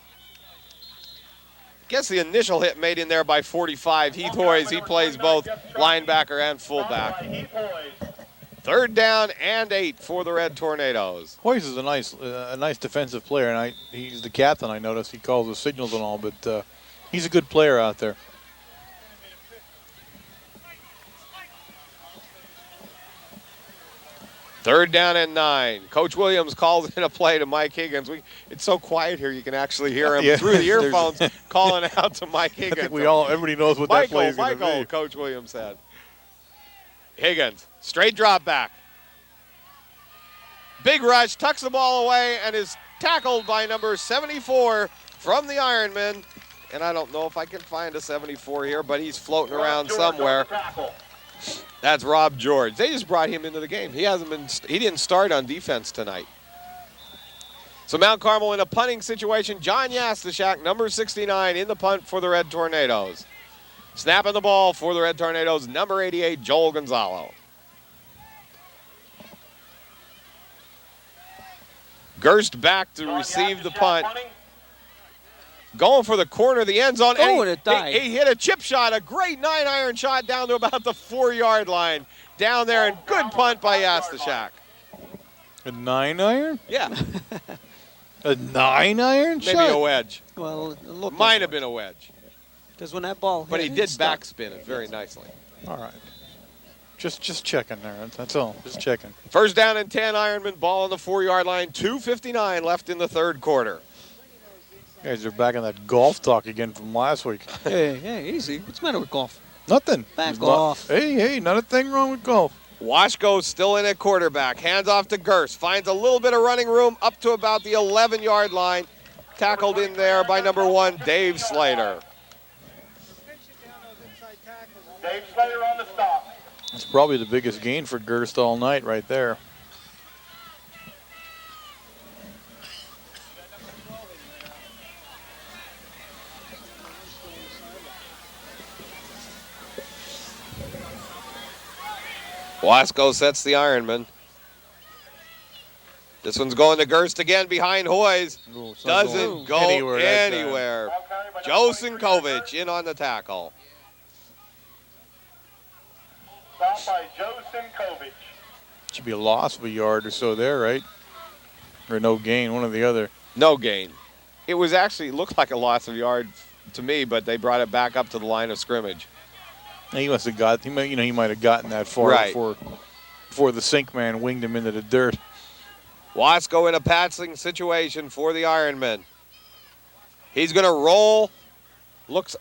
Guess the initial hit made in there by 45. Heath Hoyes, he plays both linebacker and fullback. Third down and 8 for the Red Tornadoes. Hoyes is a nice defensive player, and he's the captain. I noticed he calls the signals and all, but he's a good player out there. Third down and 9. Coach Williams calls in a play to Mike Higgins. It's so quiet here, you can actually hear him through the earphones calling out to Mike Higgins. I think everybody knows what that play is going to be. Coach Williams said. Higgins, straight drop back. Big rush, tucks the ball away, and is tackled by number 74 from the Ironman. And I don't know if I can find a 74 here, but he's floating around somewhere. That's Rob George. They just brought him into the game. He didn't start on defense tonight. So Mount Carmel in a punting situation. John Yastashak, number 69, in the punt for the Red Tornadoes. Snapping the ball for the Red Tornadoes, number 88, Joel Gonzalo. Gerst back to receive the punt. Going for the corner of the end zone. Oh, and it died. He hit a chip shot, a great 9-iron shot down to about the 4-yard line. Down there, and good punt by Yastashak. A 9-iron? Yeah. A 9-iron shot? Maybe a wedge. Well, it looked Might have been a wedge. Because when that ball hit, But he did stuck. backspin it very nicely. All right. Just checking there. That's all. Just checking. First down and 10, Ironman, ball on the 4-yard line. 2:59 left in the third quarter. You guys are back on that golf talk again from last week. Hey, easy. What's the matter with golf? Nothing. Back off. Hey, not a thing wrong with golf. Washko still in at quarterback. Hands off to Gerst. Finds a little bit of running room up to about the 11-yard line. Tackled in there by number 1, Dave Slater. Dave Slater on the stop. It's probably the biggest gain for Gerst all night right there. Wasco sets the Ironman. This one's going to Gerst again behind Hoyes. Doesn't go anywhere. Josen Kovic in on the tackle. Stop by Josen Kovic. Should be a loss of a yard or so there, right? Or no gain, one or the other. No gain. It was actually looked like a loss of yard to me, but they brought it back up to the line of scrimmage. He must have got. He might have gotten that far Right. before the sink man winged him into the dirt. Wasco in a passing situation for the Ironman. He's going to roll. Looks.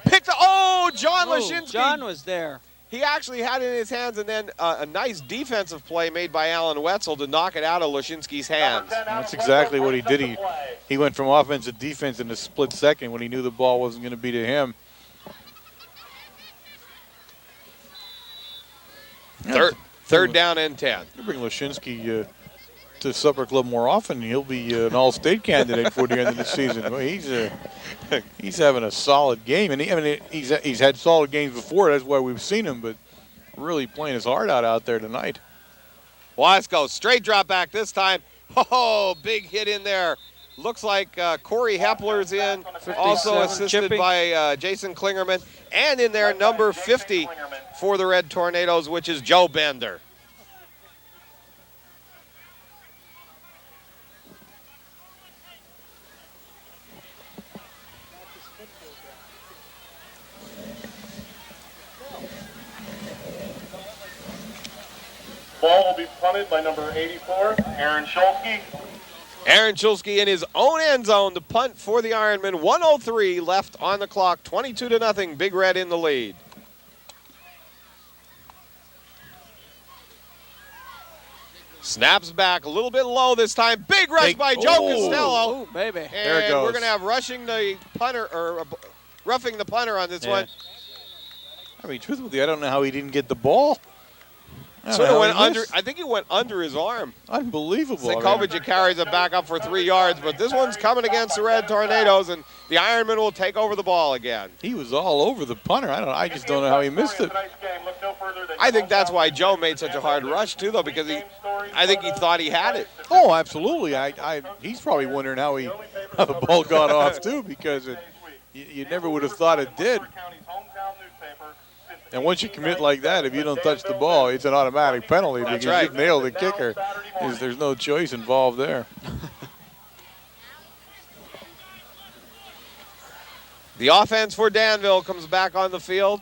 Picked. Oh, John Lashinsky. John was there. He actually had it in his hands, and then a nice defensive play made by Alan Wetzel to knock it out of Lashinsky's hands. That's exactly what he did. He went from offense to defense in a split second when he knew the ball wasn't going to be to him. Third down and 10. You bring Lashinsky to Supper Club more often, he'll be an all-state candidate for the end of the season. Well, he's having a solid game, and he's had solid games before. That's why we've seen him, but really playing his heart out there tonight. Wasco straight drop back this time. Oh, big hit in there. Looks like Corey Hepler's in, also assisted by Jason Klingerman, and in there number 50 for the Red Tornadoes, which is Joe Bender. Ball will be punted by number 84, Aaron Schulke. Aaron Chulski in his own end zone to punt for the Ironmen. 1:03 left on the clock. 22-0. Big Red in the lead. Snaps back a little bit low this time. Big rush by Joe Costello. Oh, baby. And There it goes. we're going to have rushing the punter, or roughing the punter on this one. I mean, truthfully, I don't know how he didn't get the ball. Sort of went under. I think he went under his arm. Unbelievable. Sinkovic carries it back up for 3 yards, but this one's coming against the Red Tornadoes, and the Ironmen will take over the ball again. He was all over the punter. I just don't know how he missed it. I think that's why Joe made such a hard rush too, though, because I think he thought he had it. Oh, absolutely. He's probably wondering how the ball got off too, because you never would have thought it did. And once you commit like that, if you don't touch the ball, it's an automatic penalty because you've nailed the kicker. There's no choice involved there. The offense for Danville comes back on the field.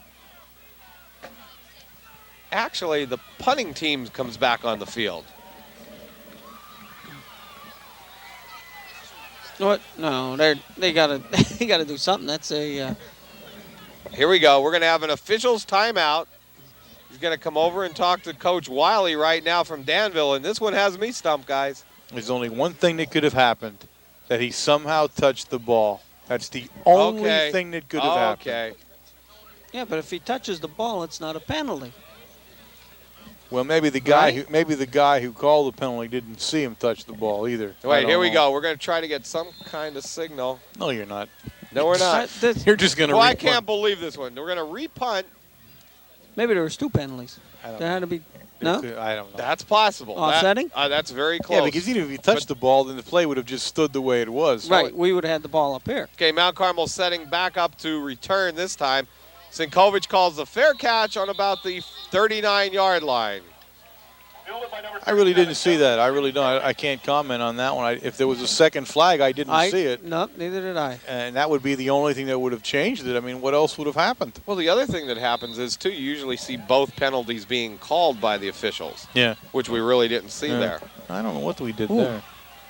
Actually, the punting team comes back on the field. What? No, they gotta do something. That's a. Here we go. We're going to have an officials timeout. He's going to come over and talk to Coach Wiley right now from Danville, and this one has me stumped, guys. There's only one thing that could have happened, that he somehow touched the ball. That's the only thing that could have happened. Okay. Yeah, but if he touches the ball, it's not a penalty. Well, maybe the guy who called the penalty didn't see him touch the ball either. Wait, here we go. We're going to try to get some kind of signal. No, you're not. No, we're not. You're just going to. Well, I can't believe this one. We're going to repunt. Maybe there was 2 penalties. There had to be. No? I don't know. That's possible. Offsetting? That's very close. Yeah, because even if he touched the ball, then the play would have just stood the way it was. Right, we would have had the ball up here. Okay, Mount Carmel setting back up to return this time. Sinkovic calls the fair catch on about the 39-yard line. I really didn't see that. I really don't. I can't comment on that one. If there was a second flag, I didn't see it. No, neither did I. And that would be the only thing that would have changed it. I mean, what else would have happened? Well, the other thing that happens is, too, you usually see both penalties being called by the officials. Yeah. Which we really didn't see there. I don't know what we did there.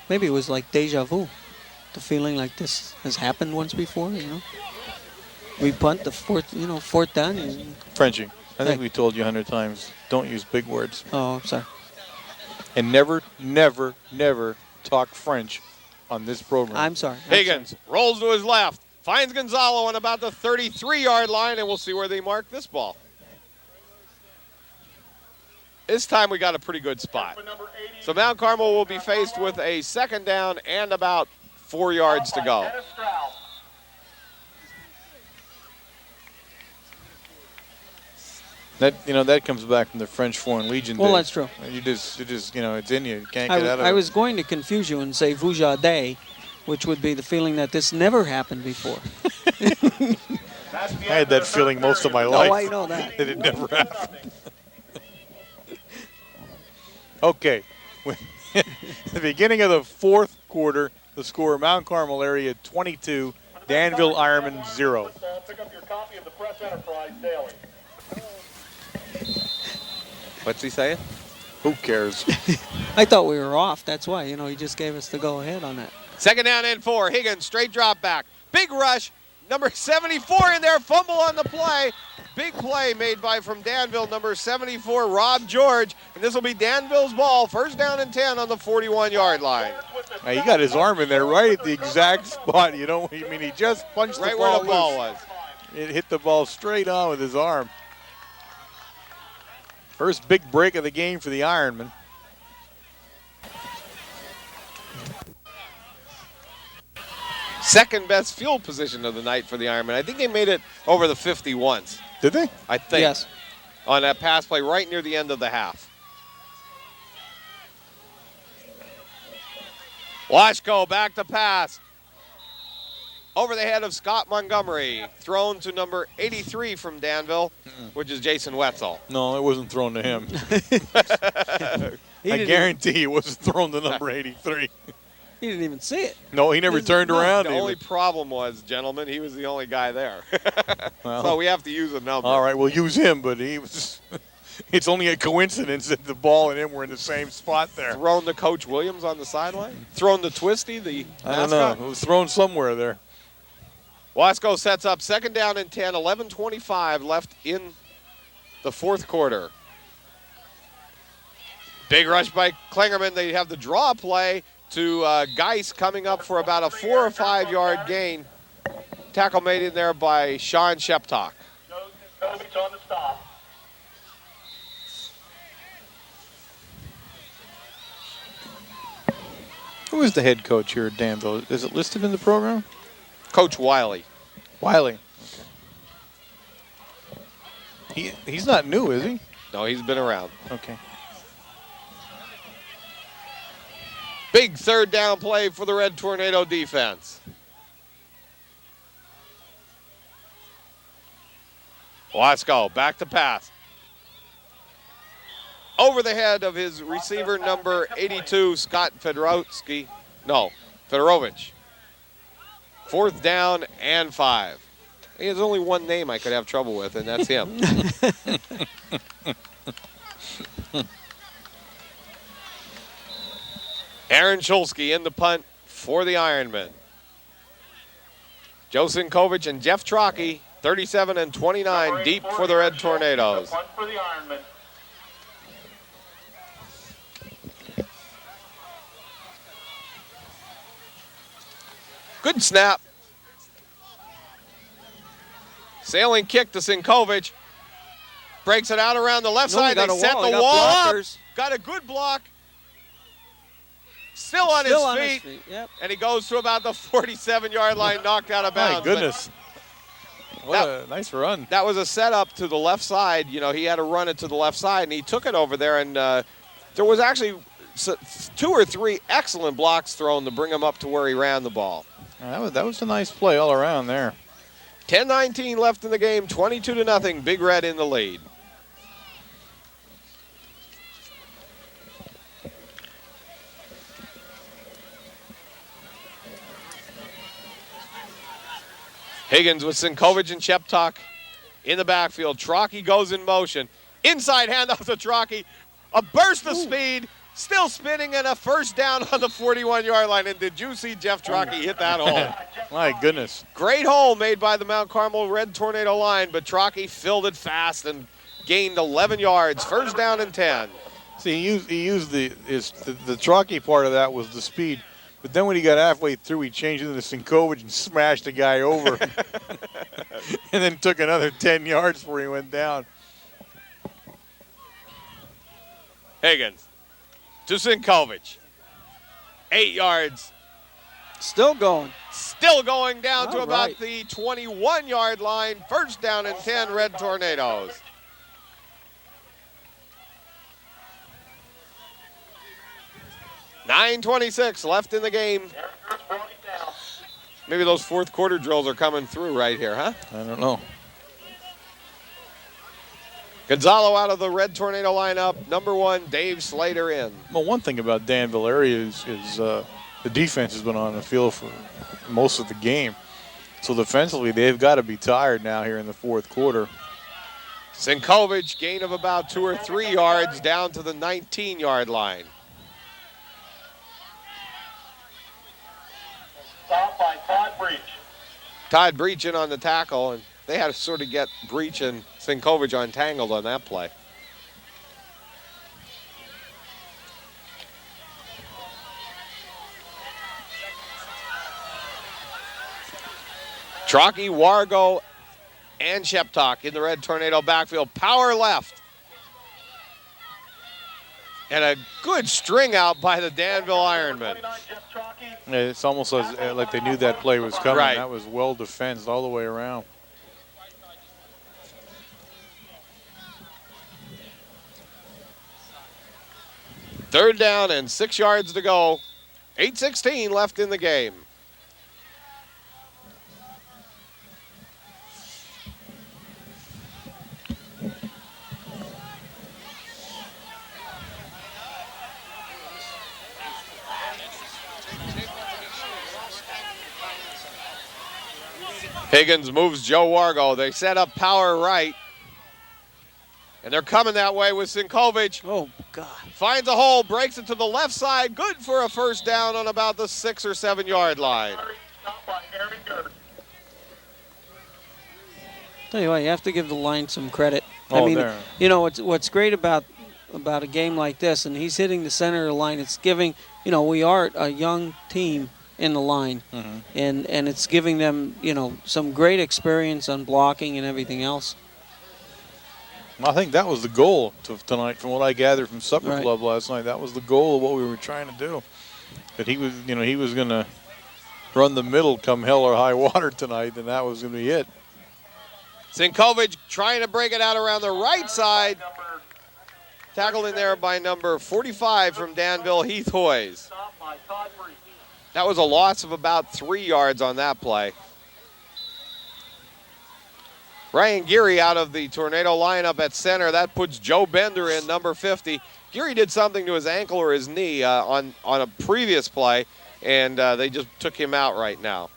Maybe it was like deja vu. The feeling like this has happened once before, We punt the fourth down. Frenchie, I think we told you 100 times, don't use big words. Oh, I'm sorry. And never, never, never talk French on this program. I'm sorry. Higgins rolls to his left, finds Gonzalo on about the 33-yard line, and we'll see where they mark this ball. This time we got a pretty good spot. So Mount Carmel will be faced with a second down and about 4 yards to go. That comes back from the French Foreign Legion. Well, days. that's true. You just, it's in you. You can't get out of it. I was going to confuse you and say Vujade, which would be the feeling that this never happened before. I had that feeling most of my life. Oh, I know that. That it never happened. Okay. At the beginning of the fourth quarter, the score, Mount Carmel area 22, Danville Ironman 0. Pick up your copy of the Press Enterprise Daily. What's he saying? Who cares? I thought we were off. That's why, he just gave us the go-ahead on that. Second down and 4. Higgins, straight drop back. Big rush. Number 74 in there. Fumble on the play. Big play made from Danville, number 74, Rob George. And this will be Danville's ball. First down and 10 on the 41-yard line. Now, he got his arm in there right at the exact spot. He just punched right the ball where the ball loose. was. It hit the ball straight on with his arm. First big break of the game for the Ironman. Second best field position of the night for the Ironman. I think they made it over the 50 once. Did they? I think. Yes. On that pass play right near the end of the half. Washko back to pass. Over the head of Scott Montgomery. Thrown to number 83 from Danville, which is Jason Wetzel. No, it wasn't thrown to him. I guarantee it wasn't thrown to number 83. He didn't even see it. No, he never turned around. The only problem was, gentlemen, he was the only guy there. Well, so we have to use a number. All right, we'll use him, but he was It's only a coincidence that the ball and him were in the same spot there. Thrown to Coach Williams on the sideline? Thrown to Twisty, the I don't mascot? know. It was thrown somewhere there. Wasco sets up 2nd down and 10, 11:25 left in the 4th quarter. Big rush by Klingerman. They have the draw play to Geis coming up for about a 4 or 5 yard gain. Tackle made in there by Sean Sheptock. Kovic on the stop. Who is the head coach here at Danville? Is it listed in the program? Coach Wiley. Wiley. He's not new, is he? No, he's been around. Okay. Big 3rd down play for the Red Tornado defense. Wasco back to pass. Over the head of his receiver number 82, Scott Fedorovich. 4th down and 5. He has only one name I could have trouble with, and that's him. Aaron Shulsky in the punt for the Ironmen. Joe Sinkovich and Jeff Trockey, 37 and 29 deep for the Red Tornadoes. Punt for the Ironman. Good snap. Sailing kick to Sinkovich. Breaks it out around the left side. They set the wall up. Got a good block. Still on his feet. Yep. And he goes to about the 47-yard line, knocked out of bounds. My goodness. What a nice run. That was a setup to the left side. You know, he had to run it to the left side, and he took it over there. And there was actually 2 or 3 excellent blocks thrown to bring him up to where he ran the ball. That was a nice play all around there. 10-19 left in the game, 22-0. Big Red in the lead. Higgins with Sinkovich and Sheptock in the backfield. Trockey goes in motion. Inside handoff to Trockey. A burst of speed. Still spinning, and a 1st down on the 41-yard line. And did you see Jeff Trockey hit that hole? My goodness. Great hole made by the Mount Carmel Red Tornado line, but Trockey filled it fast and gained 11 yards. 1st down and 10. See, he used the Trockey part of that was the speed. But then when he got halfway through, he changed into Sinkovich and smashed the guy over. And then took another 10 yards before he went down. Higgins to Sinkovich. 8 yards. Still going. Still going down to All about right. the 21-yard line. 1st down and 10, Red Tornadoes. $9:26 left in the game. Maybe those 4th quarter drills are coming through right here, huh? I don't know. Gonzalo out of the Red Tornado lineup. Number 1, Dave Slater in. Well, one thing about Danville area is the defense has been on the field for most of the game. So defensively, they've got to be tired now here in the 4th quarter. Sinkovich, gain of about 2 or 3 yards down to the 19-yard line. Stop by Todd Breach. Todd Breach in on the tackle, and they had to sort of get Breach and Sinkovich untangled on that play. Trockey, Wargo, and Sheptock in the Red Tornado backfield. Power left. And a good string out by the Danville Ironmen. It's almost like they knew that play was coming. Right. That was well defensed all the way around. Third down and 6 yards to go. 8:16 left in the game. Higgins moves Joe Wargo. They set up power right. And they're coming that way with Sinkovic. Oh, God. Finds a hole, breaks it to the left side. Good for a first down on about the 6 or 7 yard line. Stopped by Aaron Gerd. Tell you what, you have to give the line some credit. Oh, I mean, there. you know, what's great about a game like this, and he's hitting the center of the line, it's giving, you know, we are a young team in the line, and it's giving them, you know, some great experience on blocking and everything else. I think that was the goal tonight, from what I gathered from Supper Right. Club last night. That was the goal of what we were trying to do. That he was, you know, he was going to run the middle come hell or high water tonight, and that was going to be it. Sinkovic trying to break it out around the right side. Tackled in there by number 45 from Danville, Heath Hoyes. Stopped by Todd Bree. That was a loss of about 3 yards on that play. Ryan Geary out of the Tornado lineup at center. That puts Joe Bender in, number 50. Geary did something to his ankle or his knee on a previous play, and they just took him out right now.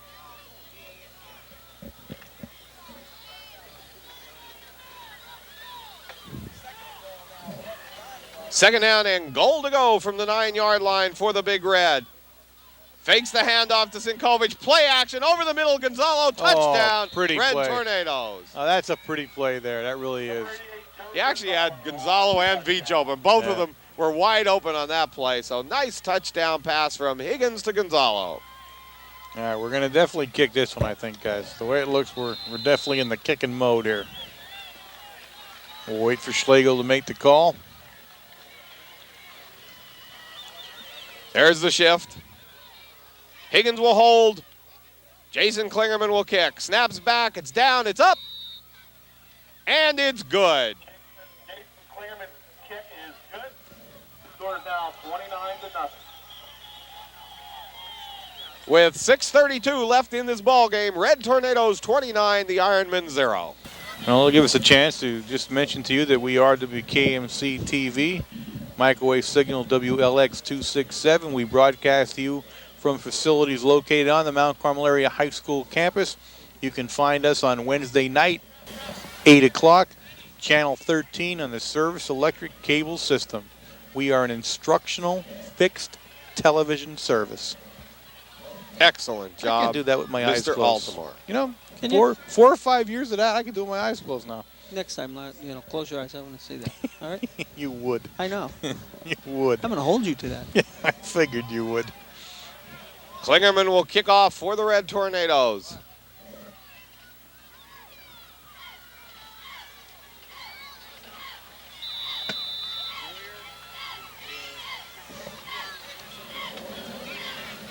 Second down and goal to go from the 9 yard line for the Big Red. Fakes the handoff to Sinkovic. Play action over the middle. Gonzalo touchdown. Pretty Red play. Tornadoes. Oh, that's a pretty play there. That really is. He actually had Gonzalo and Veach open. Both of them were wide open on that play. So nice touchdown pass from Higgins to Gonzalo. All right, we're going to definitely kick this one, I think, guys. The way it looks, we're definitely in the kicking mode here. We'll wait for Schlegel to make the call. There's the shift. Higgins will hold. Jason Klingerman will kick. Snaps back. It's down. It's up. And it's good. Jason Clearman's kick is good. The score is now 29-0. With 6:32 left in this ball game, Red Tornadoes 29, the Ironmen 0. Well, it'll give us a chance to just mention to you that we are WKMC TV, microwave signal WLX 267. We broadcast to you from facilities located on the Mount Carmel Area High School campus. You can find us on Wednesday night, 8 o'clock, channel 13 on the Service Electric Cable System. We are an instructional fixed television service. Excellent I job, can do that with my eyes Mr. closed. Altamore. You know, Can four or 5 years of that, I can do it with my eyes closed now. Next time, you know, close your eyes. I want to see that. All right? You would. I know. You would. I'm going to hold you to that. I figured you would. Klingerman will kick off for the Red Tornadoes.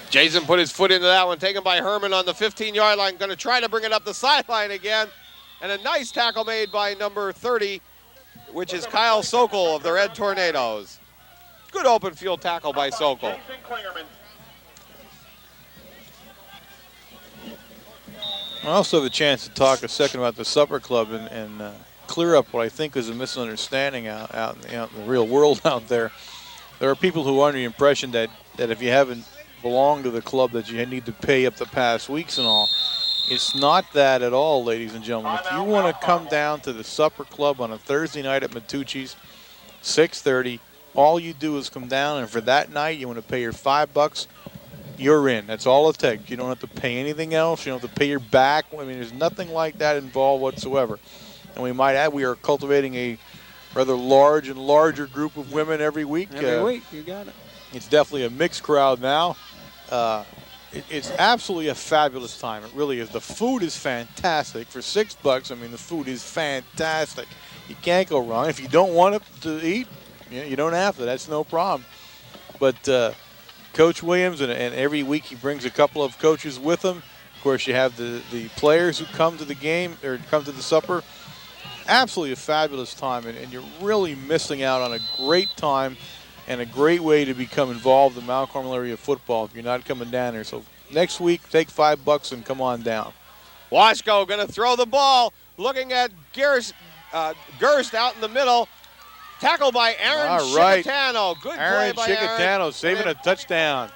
Jason put his foot into that one, taken by Herman on the 15-yard line. Going to try to bring it up the sideline again. And a nice tackle made by number 30, which is Kyle Sokol of the Red Tornadoes. Good open field tackle by Sokol. Jason Klingerman. I also have a chance to talk a second about the Supper Club and clear up what I think is a misunderstanding out in the real world out there. There are people who are under the impression that if you haven't belonged to the club that you need to pay up the past weeks and all. It's not that at all, ladies and gentlemen. If you want to come down to the Supper Club on a Thursday night at Matucci's, 6:30, all you do is come down, and for that night you want to pay your $5, you're in. That's all it takes. You don't have to pay anything else. You don't have to pay your back. I mean, there's nothing like that involved whatsoever. And we might add, we are cultivating a rather large and larger group of women every week. Every week, you got it. It's definitely a mixed crowd now. It's absolutely a fabulous time. It really is. The food is fantastic. For $6, I mean, the food is fantastic. You can't go wrong. If you don't want to eat, you don't have to. That's no problem. But Coach Williams, and every week he brings a couple of coaches with him. Of course, you have the players who come to the game or come to the supper. Absolutely a fabulous time, and you're really missing out on a great time and a great way to become involved in Mount Carmel area football if you're not coming down there. So next week, take $5 and come on down. Washko going to throw the ball, looking at Gerst out in the middle. Tackled by Aaron Chicatano. Good Aaron play by Chicatano saving a touchdown.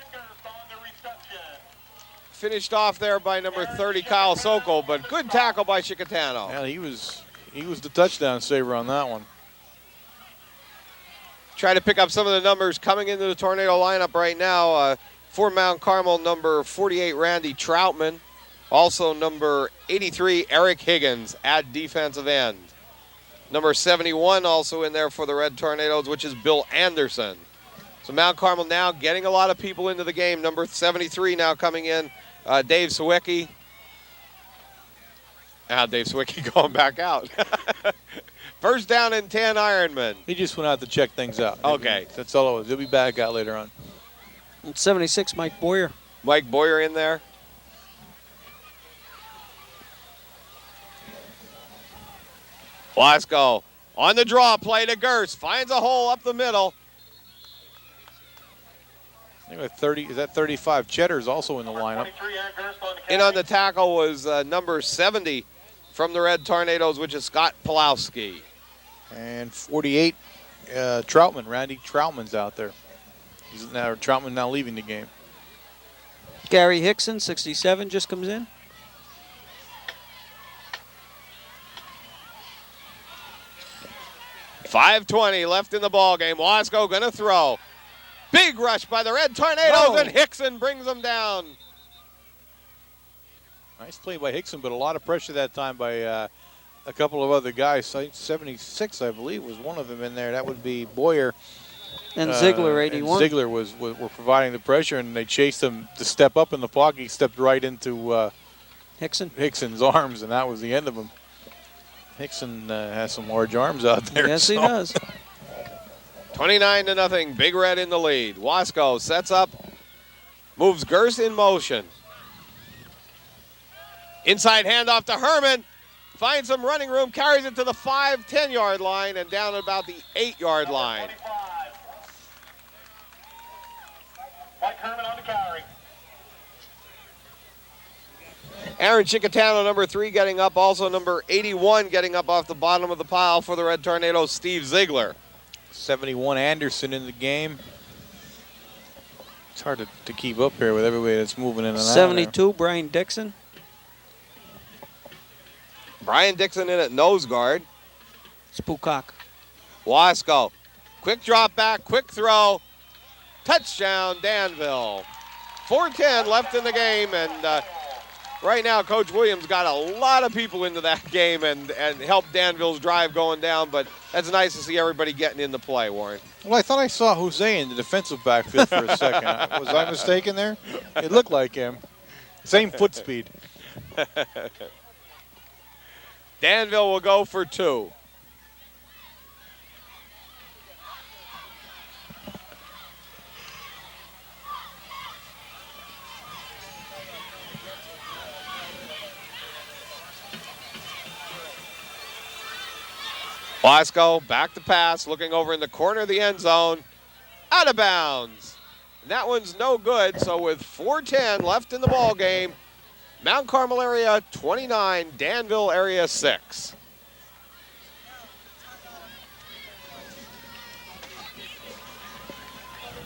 Finished off there by number 30, Kyle Sokol, but good tackle by Chicatano. Yeah, he was the touchdown saver on that one. try to pick up some of the numbers coming into the Tornado lineup right now. For Mount Carmel, number 48, Randy Troutman. Also number 83, Eric Higgins at defensive end. Number 71 also in there for the Red Tornadoes, which is Bill Anderson. So Mount Carmel now getting a lot of people into the game. Number 73 now coming in, Dave Sawicki. Dave Sawicki going back out. First down and 10, Ironman. He just went out to check things out. Okay. That's all it was. He'll be back out later on. And 76, Mike Boyer. Mike Boyer in there. Blasco on the draw play to Gerst. Finds a hole up the middle. I think 30, is that 35? Cheddar's also in the lineup. In on the tackle was number 70 from the Red Tornadoes, which is Scott Pulowski. And 48, Troutman. Randy Troutman's out there. Troutman now leaving the game. Gary Hickson, 67, just comes in. .5:20 left in the ball game. Wasco going to throw. Big rush by the Red Tornadoes, and Hickson brings them down. Nice play by Hickson, but a lot of pressure that time by a couple of other guys. 76, I believe, was one of them in there. That would be Boyer. And Ziegler, 81. And Ziegler were providing the pressure, and they chased him to step up in the pocket. He stepped right into Hickson's arms, and that was the end of him. Hickson has some large arms out there. Yes, he does. 29-0, Big Red in the lead. Wasco sets up, moves Gerst in motion. Inside handoff to Herman. Finds some running room, carries it to the 5-10-yard line and down at about the 8-yard line. Mike Herman on the carry. Aaron Chicatano, number 3, getting up. Also number 81 getting up off the bottom of the pile for the Red Tornadoes, Steve Ziegler. 71 Anderson in the game. It's hard to keep up here with everybody that's moving in and out. 72, Brian Dixon. Brian Dixon in at nose guard. Spookok. Wasco. Quick drop back, quick throw. Touchdown, Danville. 4:10 left in the game, and right now Coach Williams got a lot of people into that game and helped Danville's drive going down, but that's nice to see everybody getting into play, Warren. Well, I thought I saw Jose in the defensive backfield for a second. Was I mistaken there? It looked like him. Same foot speed. Danville will go for 2. Wasco back to pass, looking over in the corner of the end zone. Out of bounds. And that one's no good, so with 4:10 left in the ball game, Mount Carmel area 29, Danville area 6.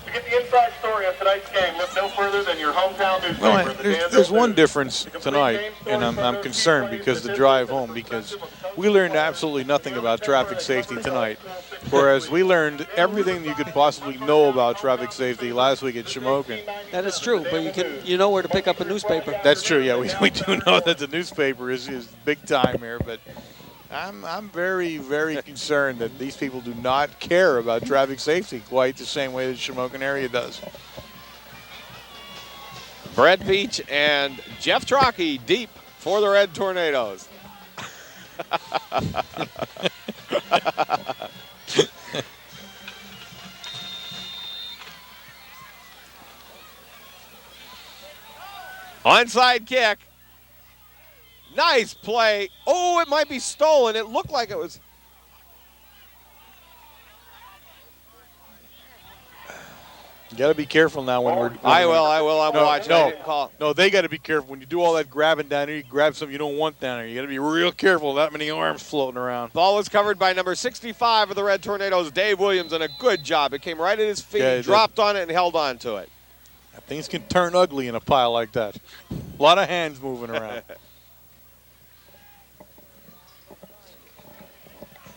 To get the inside story of tonight's game, look no further than your hometown newspaper. Well, the there's Danville one News. difference tonight, and I'm concerned because the drive home, because we learned absolutely nothing about traffic safety tonight, whereas we learned everything you could possibly know about traffic safety last week at Shamokin. That is true, but you know where to pick up a newspaper. That's true, yeah. We do know that the newspaper is big time here, but I'm very, very concerned that these people do not care about traffic safety quite the same way the Shamokin area does. Brett Beach and Jeff Trockey deep for the Red Tornadoes. Onside kick. Nice play. Oh, it might be stolen. It looked like it was. You got to be careful now when we're. I will. I'm watching. I didn't call. No, they got to be careful. When you do all that grabbing down there, you grab something you don't want down there. You got to be real careful. That many arms floating around. Ball was covered by number 65 of the Red Tornadoes, Dave Williams, and a good job. It came right at his feet, Yeah, dropped on it, and held on to it. Things can turn ugly in a pile like that. A lot of hands moving around.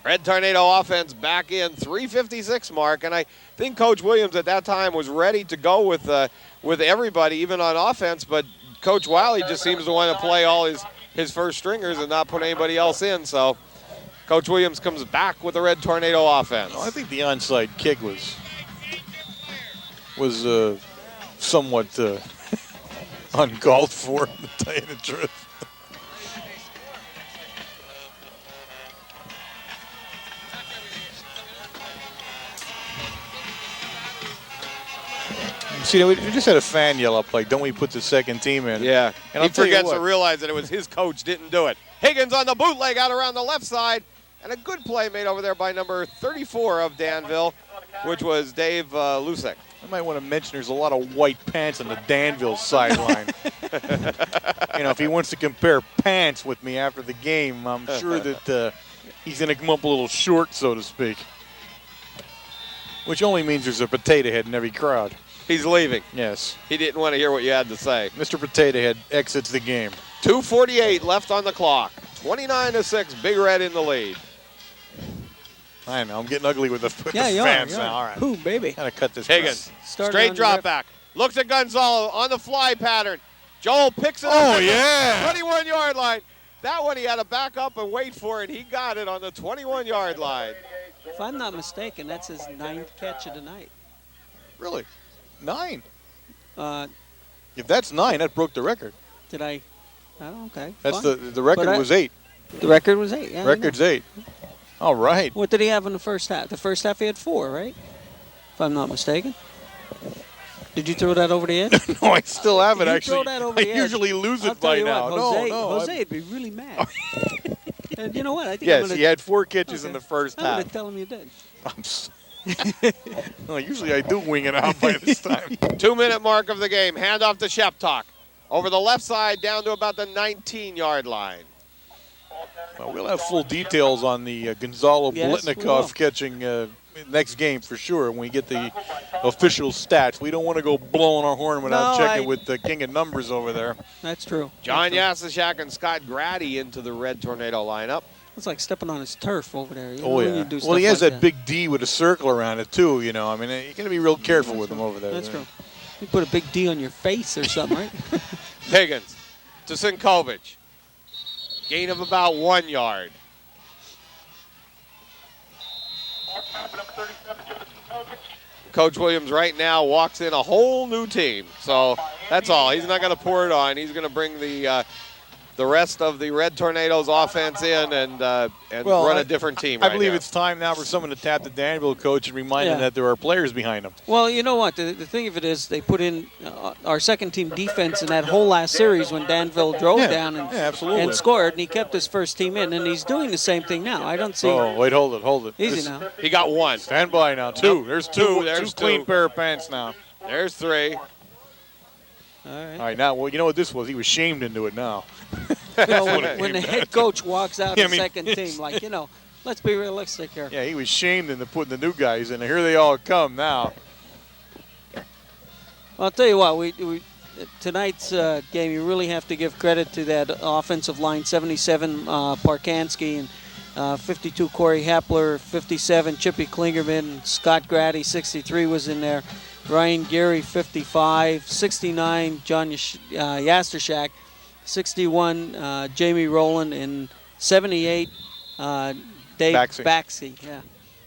Red Tornado offense back in 3:56 mark, and I think Coach Williams at that time was ready to go with everybody, even on offense, but Coach Wiley just seems to want to play all his first stringers and not put anybody else in, so Coach Williams comes back with the Red Tornado offense. I think the onside kick was somewhat uncalled for, to tell you the truth. See, we just had a fan yell up, like, don't we put the second team in? Yeah, and he forgets to realize that it was his coach didn't do it. Higgins on the bootleg out around the left side, and a good play made over there by number 34 of Danville, which was Dave Lusek. I might want to mention there's a lot of white pants on the Danville sideline. You know, if he wants to compare pants with me after the game, I'm sure that he's going to come up a little short, so to speak. Which only means there's a potato head in every crowd. He's leaving. Yes. He didn't want to hear what you had to say. Mr. Potato Head exits the game. 2:48 left on the clock. 29-6, Big Red in the lead. I know, I'm getting ugly with the you fans are. now. All right. Ooh, baby. Gotta cut this. Higgins, Started straight on the drop rip. back. Looks at Gonzalo on the fly pattern. Joel picks it up. Oh, at the yeah. 21-yard line. That one he had to back up and wait for it. He got it on the 21-yard line. If I'm not mistaken, that's his 9th catch of the night. Really? 9? Uh, If that's 9, that broke the record. did I? Oh, okay. That's fine. the record But was 8. The record was 8. Yeah, I know. Record's 8. All right. What did he have in the first half? The first half he had 4, right? If I'm not mistaken. Did you throw that over the edge? No, I still have it, You actually. throw that over I the edge. usually lose I'll it tell by you now. what, Jose, No. Jose would be really mad. And you know what? I think I'm Yes, gonna, he had 4 catches okay. in the first I'm going half. to tell him you did. Well, usually I do wing it out by this time. 2-minute mark of the game. Handoff to Sheptock. Over the left side down to about the 19-yard line. Well, we'll have full details on the Gonzalo Yes, we will. Blitnikoff catching next game for sure when we get the official stats. We don't want to go blowing our horn without checking with the king of numbers over there. That's true. John That's true. Yasishak and Scott Grady into the Red Tornado lineup. It's like stepping on his turf over there. You know, Oh, when yeah. you do Well, stuff he has like that big D with a circle around it, too, you know. I mean, you got to be real careful with him over there. That's true. You put a big D on your face or something, right? Higgins to Sinkovic. Gain of about 1 yard. Coach Williams right now walks in a whole new team. So that's all. He's not going to pour it on. He's going to bring the rest of the Red Tornadoes offense in and run a different team. I believe it's time now for someone to tap the Danville coach and remind him that there are players behind him. Well, you know what? The thing of it is they put in our second-team defense in that whole last series when Danville drove down and scored, and he kept his first team in, and he's doing the same thing now. I don't see. Oh, wait, hold it. Easy now. He got 1. Stand by now. 2. There's 2. There's 2 clean 2. pair of pants now. There's 3. All right. All right, now, well, you know what this was? He was shamed into it now. You know, when the head coach walks out Yeah, of the second team, like, you know, let's be realistic here. Yeah, he was shamed into putting the new guys in. Here they all come now. Well, I'll tell you what, we tonight's game, you really have to give credit to that offensive line, 77 Parkansky and 52 Corey Hapler, 57 Chippy Klingerman, Scott Grady, 63 was in there, Ryan Geary, 55, 69 John Yastershak, 61 Jamie Rowland, and 78 Dave Baxey. Yeah,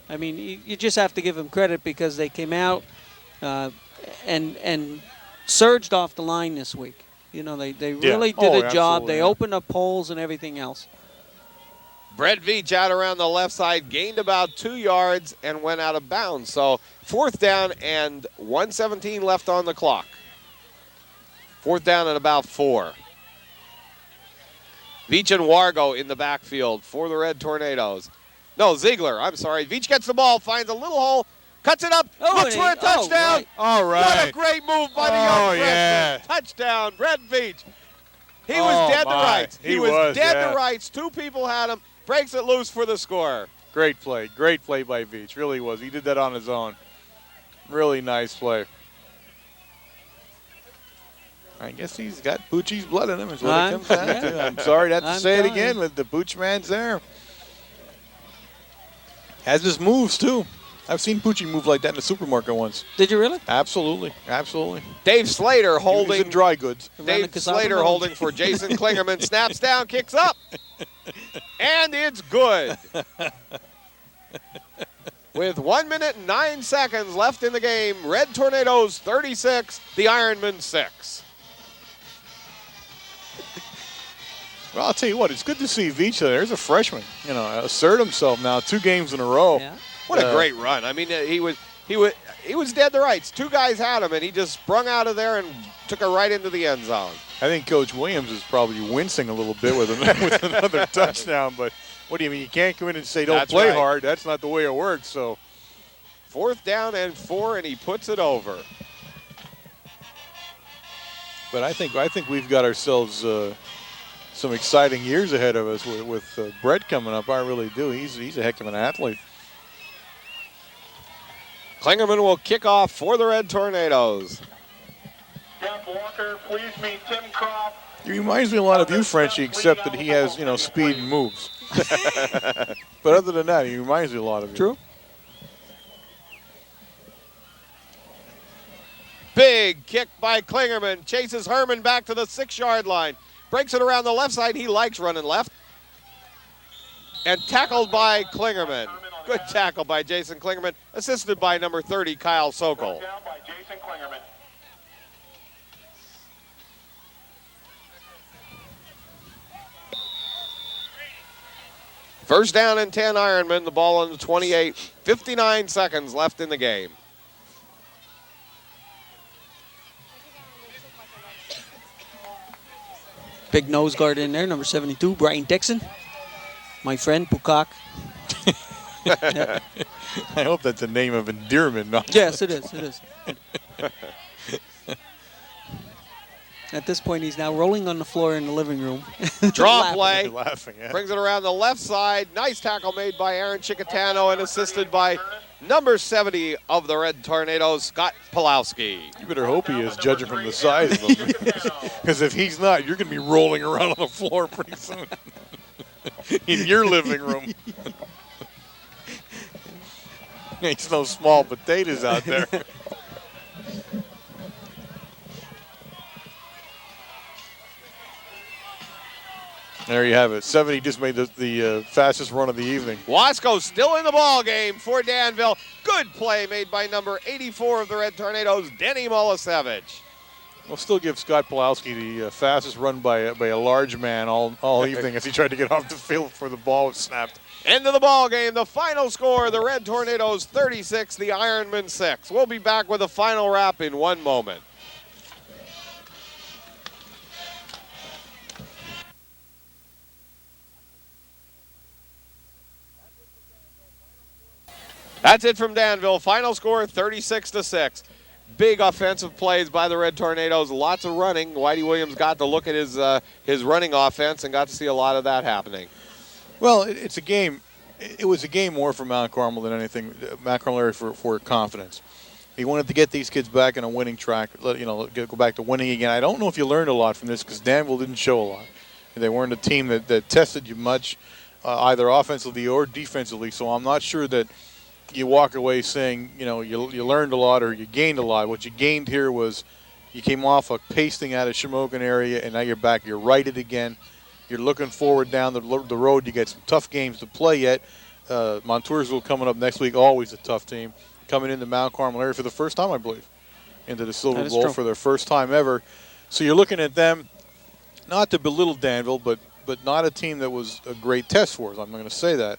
I mean, you just have to give them credit because they came out and surged off the line this week. You know, they really did a job. They opened up holes and everything else. Brett Veach out around the left side, gained about 2 yards and went out of bounds. So 4th down and 1:17 left on the clock. 4th down and about 4. Veach and Wargo in the backfield for the Red Tornadoes. No, Ziegler, I'm sorry. Veach gets the ball, finds a little hole, cuts it up, looks for a touchdown. Right. All right. What a great move by the young freshman. Touchdown, Brett Veach. He was dead to rights. He was dead to rights. 2 people had him. Breaks it loose for the score. Great play by Veach. Really was. He did that on his own. Really nice play. I guess he's got Poochie's blood in him is what it comes down to. I'm sorry to have to say it again, but the Pooch man's there. Has his moves, too. I've seen Pucci move like that in the supermarket once. Did you really? Absolutely. Absolutely. Dave Slater He's holding. in dry goods. Dave Slater holding for Jason Klingerman. Snaps down, kicks up. And it's good. With 1 minute and 9 seconds left in the game, Red Tornadoes 36, the Ironmen 6. Well, I'll tell you what, it's good to see Vicha. There's a freshman, assert himself now 2 games in a row. Yeah. What a great run. I mean, he was dead to rights. 2 guys had him, and he just sprung out of there and took her right into the end zone. I think Coach Williams is probably wincing a little bit with another touchdown, but what do you mean? You can't come in and say don't That's play right. hard. That's not the way it works. So 4th down and 4, and he puts it over. But I think we've got ourselves some exciting years ahead of us with Brett coming up. I really do. He's a heck of an athlete. Klingerman will kick off for the Red Tornadoes. Jeff Walker, please meet Tim Croft. He reminds me a lot of you, Frenchie, except that he has, speed and moves. But other than that, he reminds me a lot of you. True. Big kick by Klingerman. Chases Herman back to the 6-yard line. Breaks it around the left side. He likes running left. And tackled by Klingerman. Good tackle by Jason Klingerman, assisted by number 30, Kyle Sokol. Down by Jason Klingerman. First down and 10 Ironman. The ball on the 28. 59 seconds left in the game. Big nose guard in there, number 72, Brian Dixon. My friend, Pukak. Yep. I hope that's a name of endearment. Not Yes, it is. It is. At this point, he's now rolling on the floor in the living room. Draw Laughing. play. laughing. Yeah. Brings it around the left side. Nice tackle made by Aaron Chicatano and assisted by number 70 of the Red Tornadoes, Scott Pulowski. You better hope he is, judging from the size of him. Because if he's not, you're going to be rolling around on the floor pretty soon. In your living room. Ain't no small potatoes out there. There you have it. 70 just made the fastest run of the evening. Wasco still in the ball game for Danville. Good play made by number 84 of the Red Tornadoes, Denny Molisevich. We'll still give Scott Pulowski the fastest run by a large man all evening as he tried to get off the field before the ball was snapped. End of the ball game. The final score, the Red Tornadoes 36, the Ironmen 6. We'll be back with a final wrap in 1 moment. That's it from Danville. Final score 36-6. Big offensive plays by the Red Tornadoes. Lots of running. Whitey Williams got to look at his running offense and got to see a lot of that happening. Well, it's a game. It was a game more for Mount Carmel than anything. Mount Carmel area for confidence. He wanted to get these kids back in a winning track. Go back to winning again. I don't know if you learned a lot from this because Danville didn't show a lot. They weren't a team that tested you much, either offensively or defensively. So I'm not sure that you walk away saying you learned a lot or you gained a lot. What you gained here was you came off a pasting out of Shamokin area, and now you're back. You're righted again. You're looking forward down the road. You got some tough games to play yet. Montoursville coming up next week, always a tough team. Coming into Mount Carmel area for the first time, I believe, into the Silver Bowl for their first time ever. So you're looking at them, not to belittle Danville, but not a team that was a great test for us. I'm going to say that.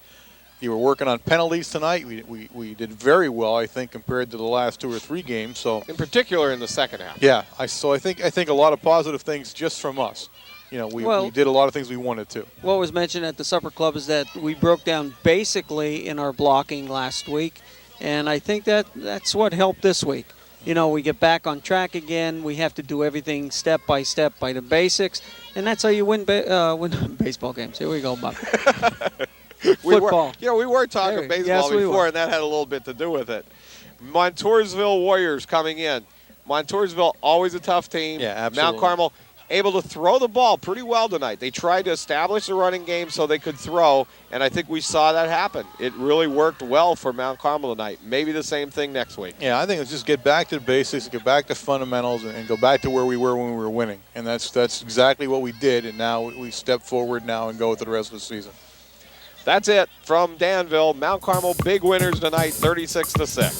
You were working on penalties tonight. We did very well, I think, compared to the last 2 or 3 games. So in particular in the second half. Yeah, I think a lot of positive things just from us. We did a lot of things we wanted to. What was mentioned at the Supper Club is that we broke down basically in our blocking last week, and I think that's what helped this week. We get back on track again. We have to do everything step by step by the basics, and that's how you win baseball games. Here we go, Bob. Football. We were talking baseball before, and that had a little bit to do with it. Montoursville Warriors coming in. Montoursville, always a tough team. Yeah, absolutely. Mount Carmel, able to throw the ball pretty well tonight. They tried to establish a running game so they could throw, and I think we saw that happen. It really worked well for Mount Carmel tonight. Maybe the same thing next week. Yeah, I think it's just get back to the basics, get back to fundamentals, and go back to where we were when we were winning. And that's exactly what we did, and now we step forward now and go with the rest of the season. That's it from Danville. Mount Carmel, big winners tonight, 36-6.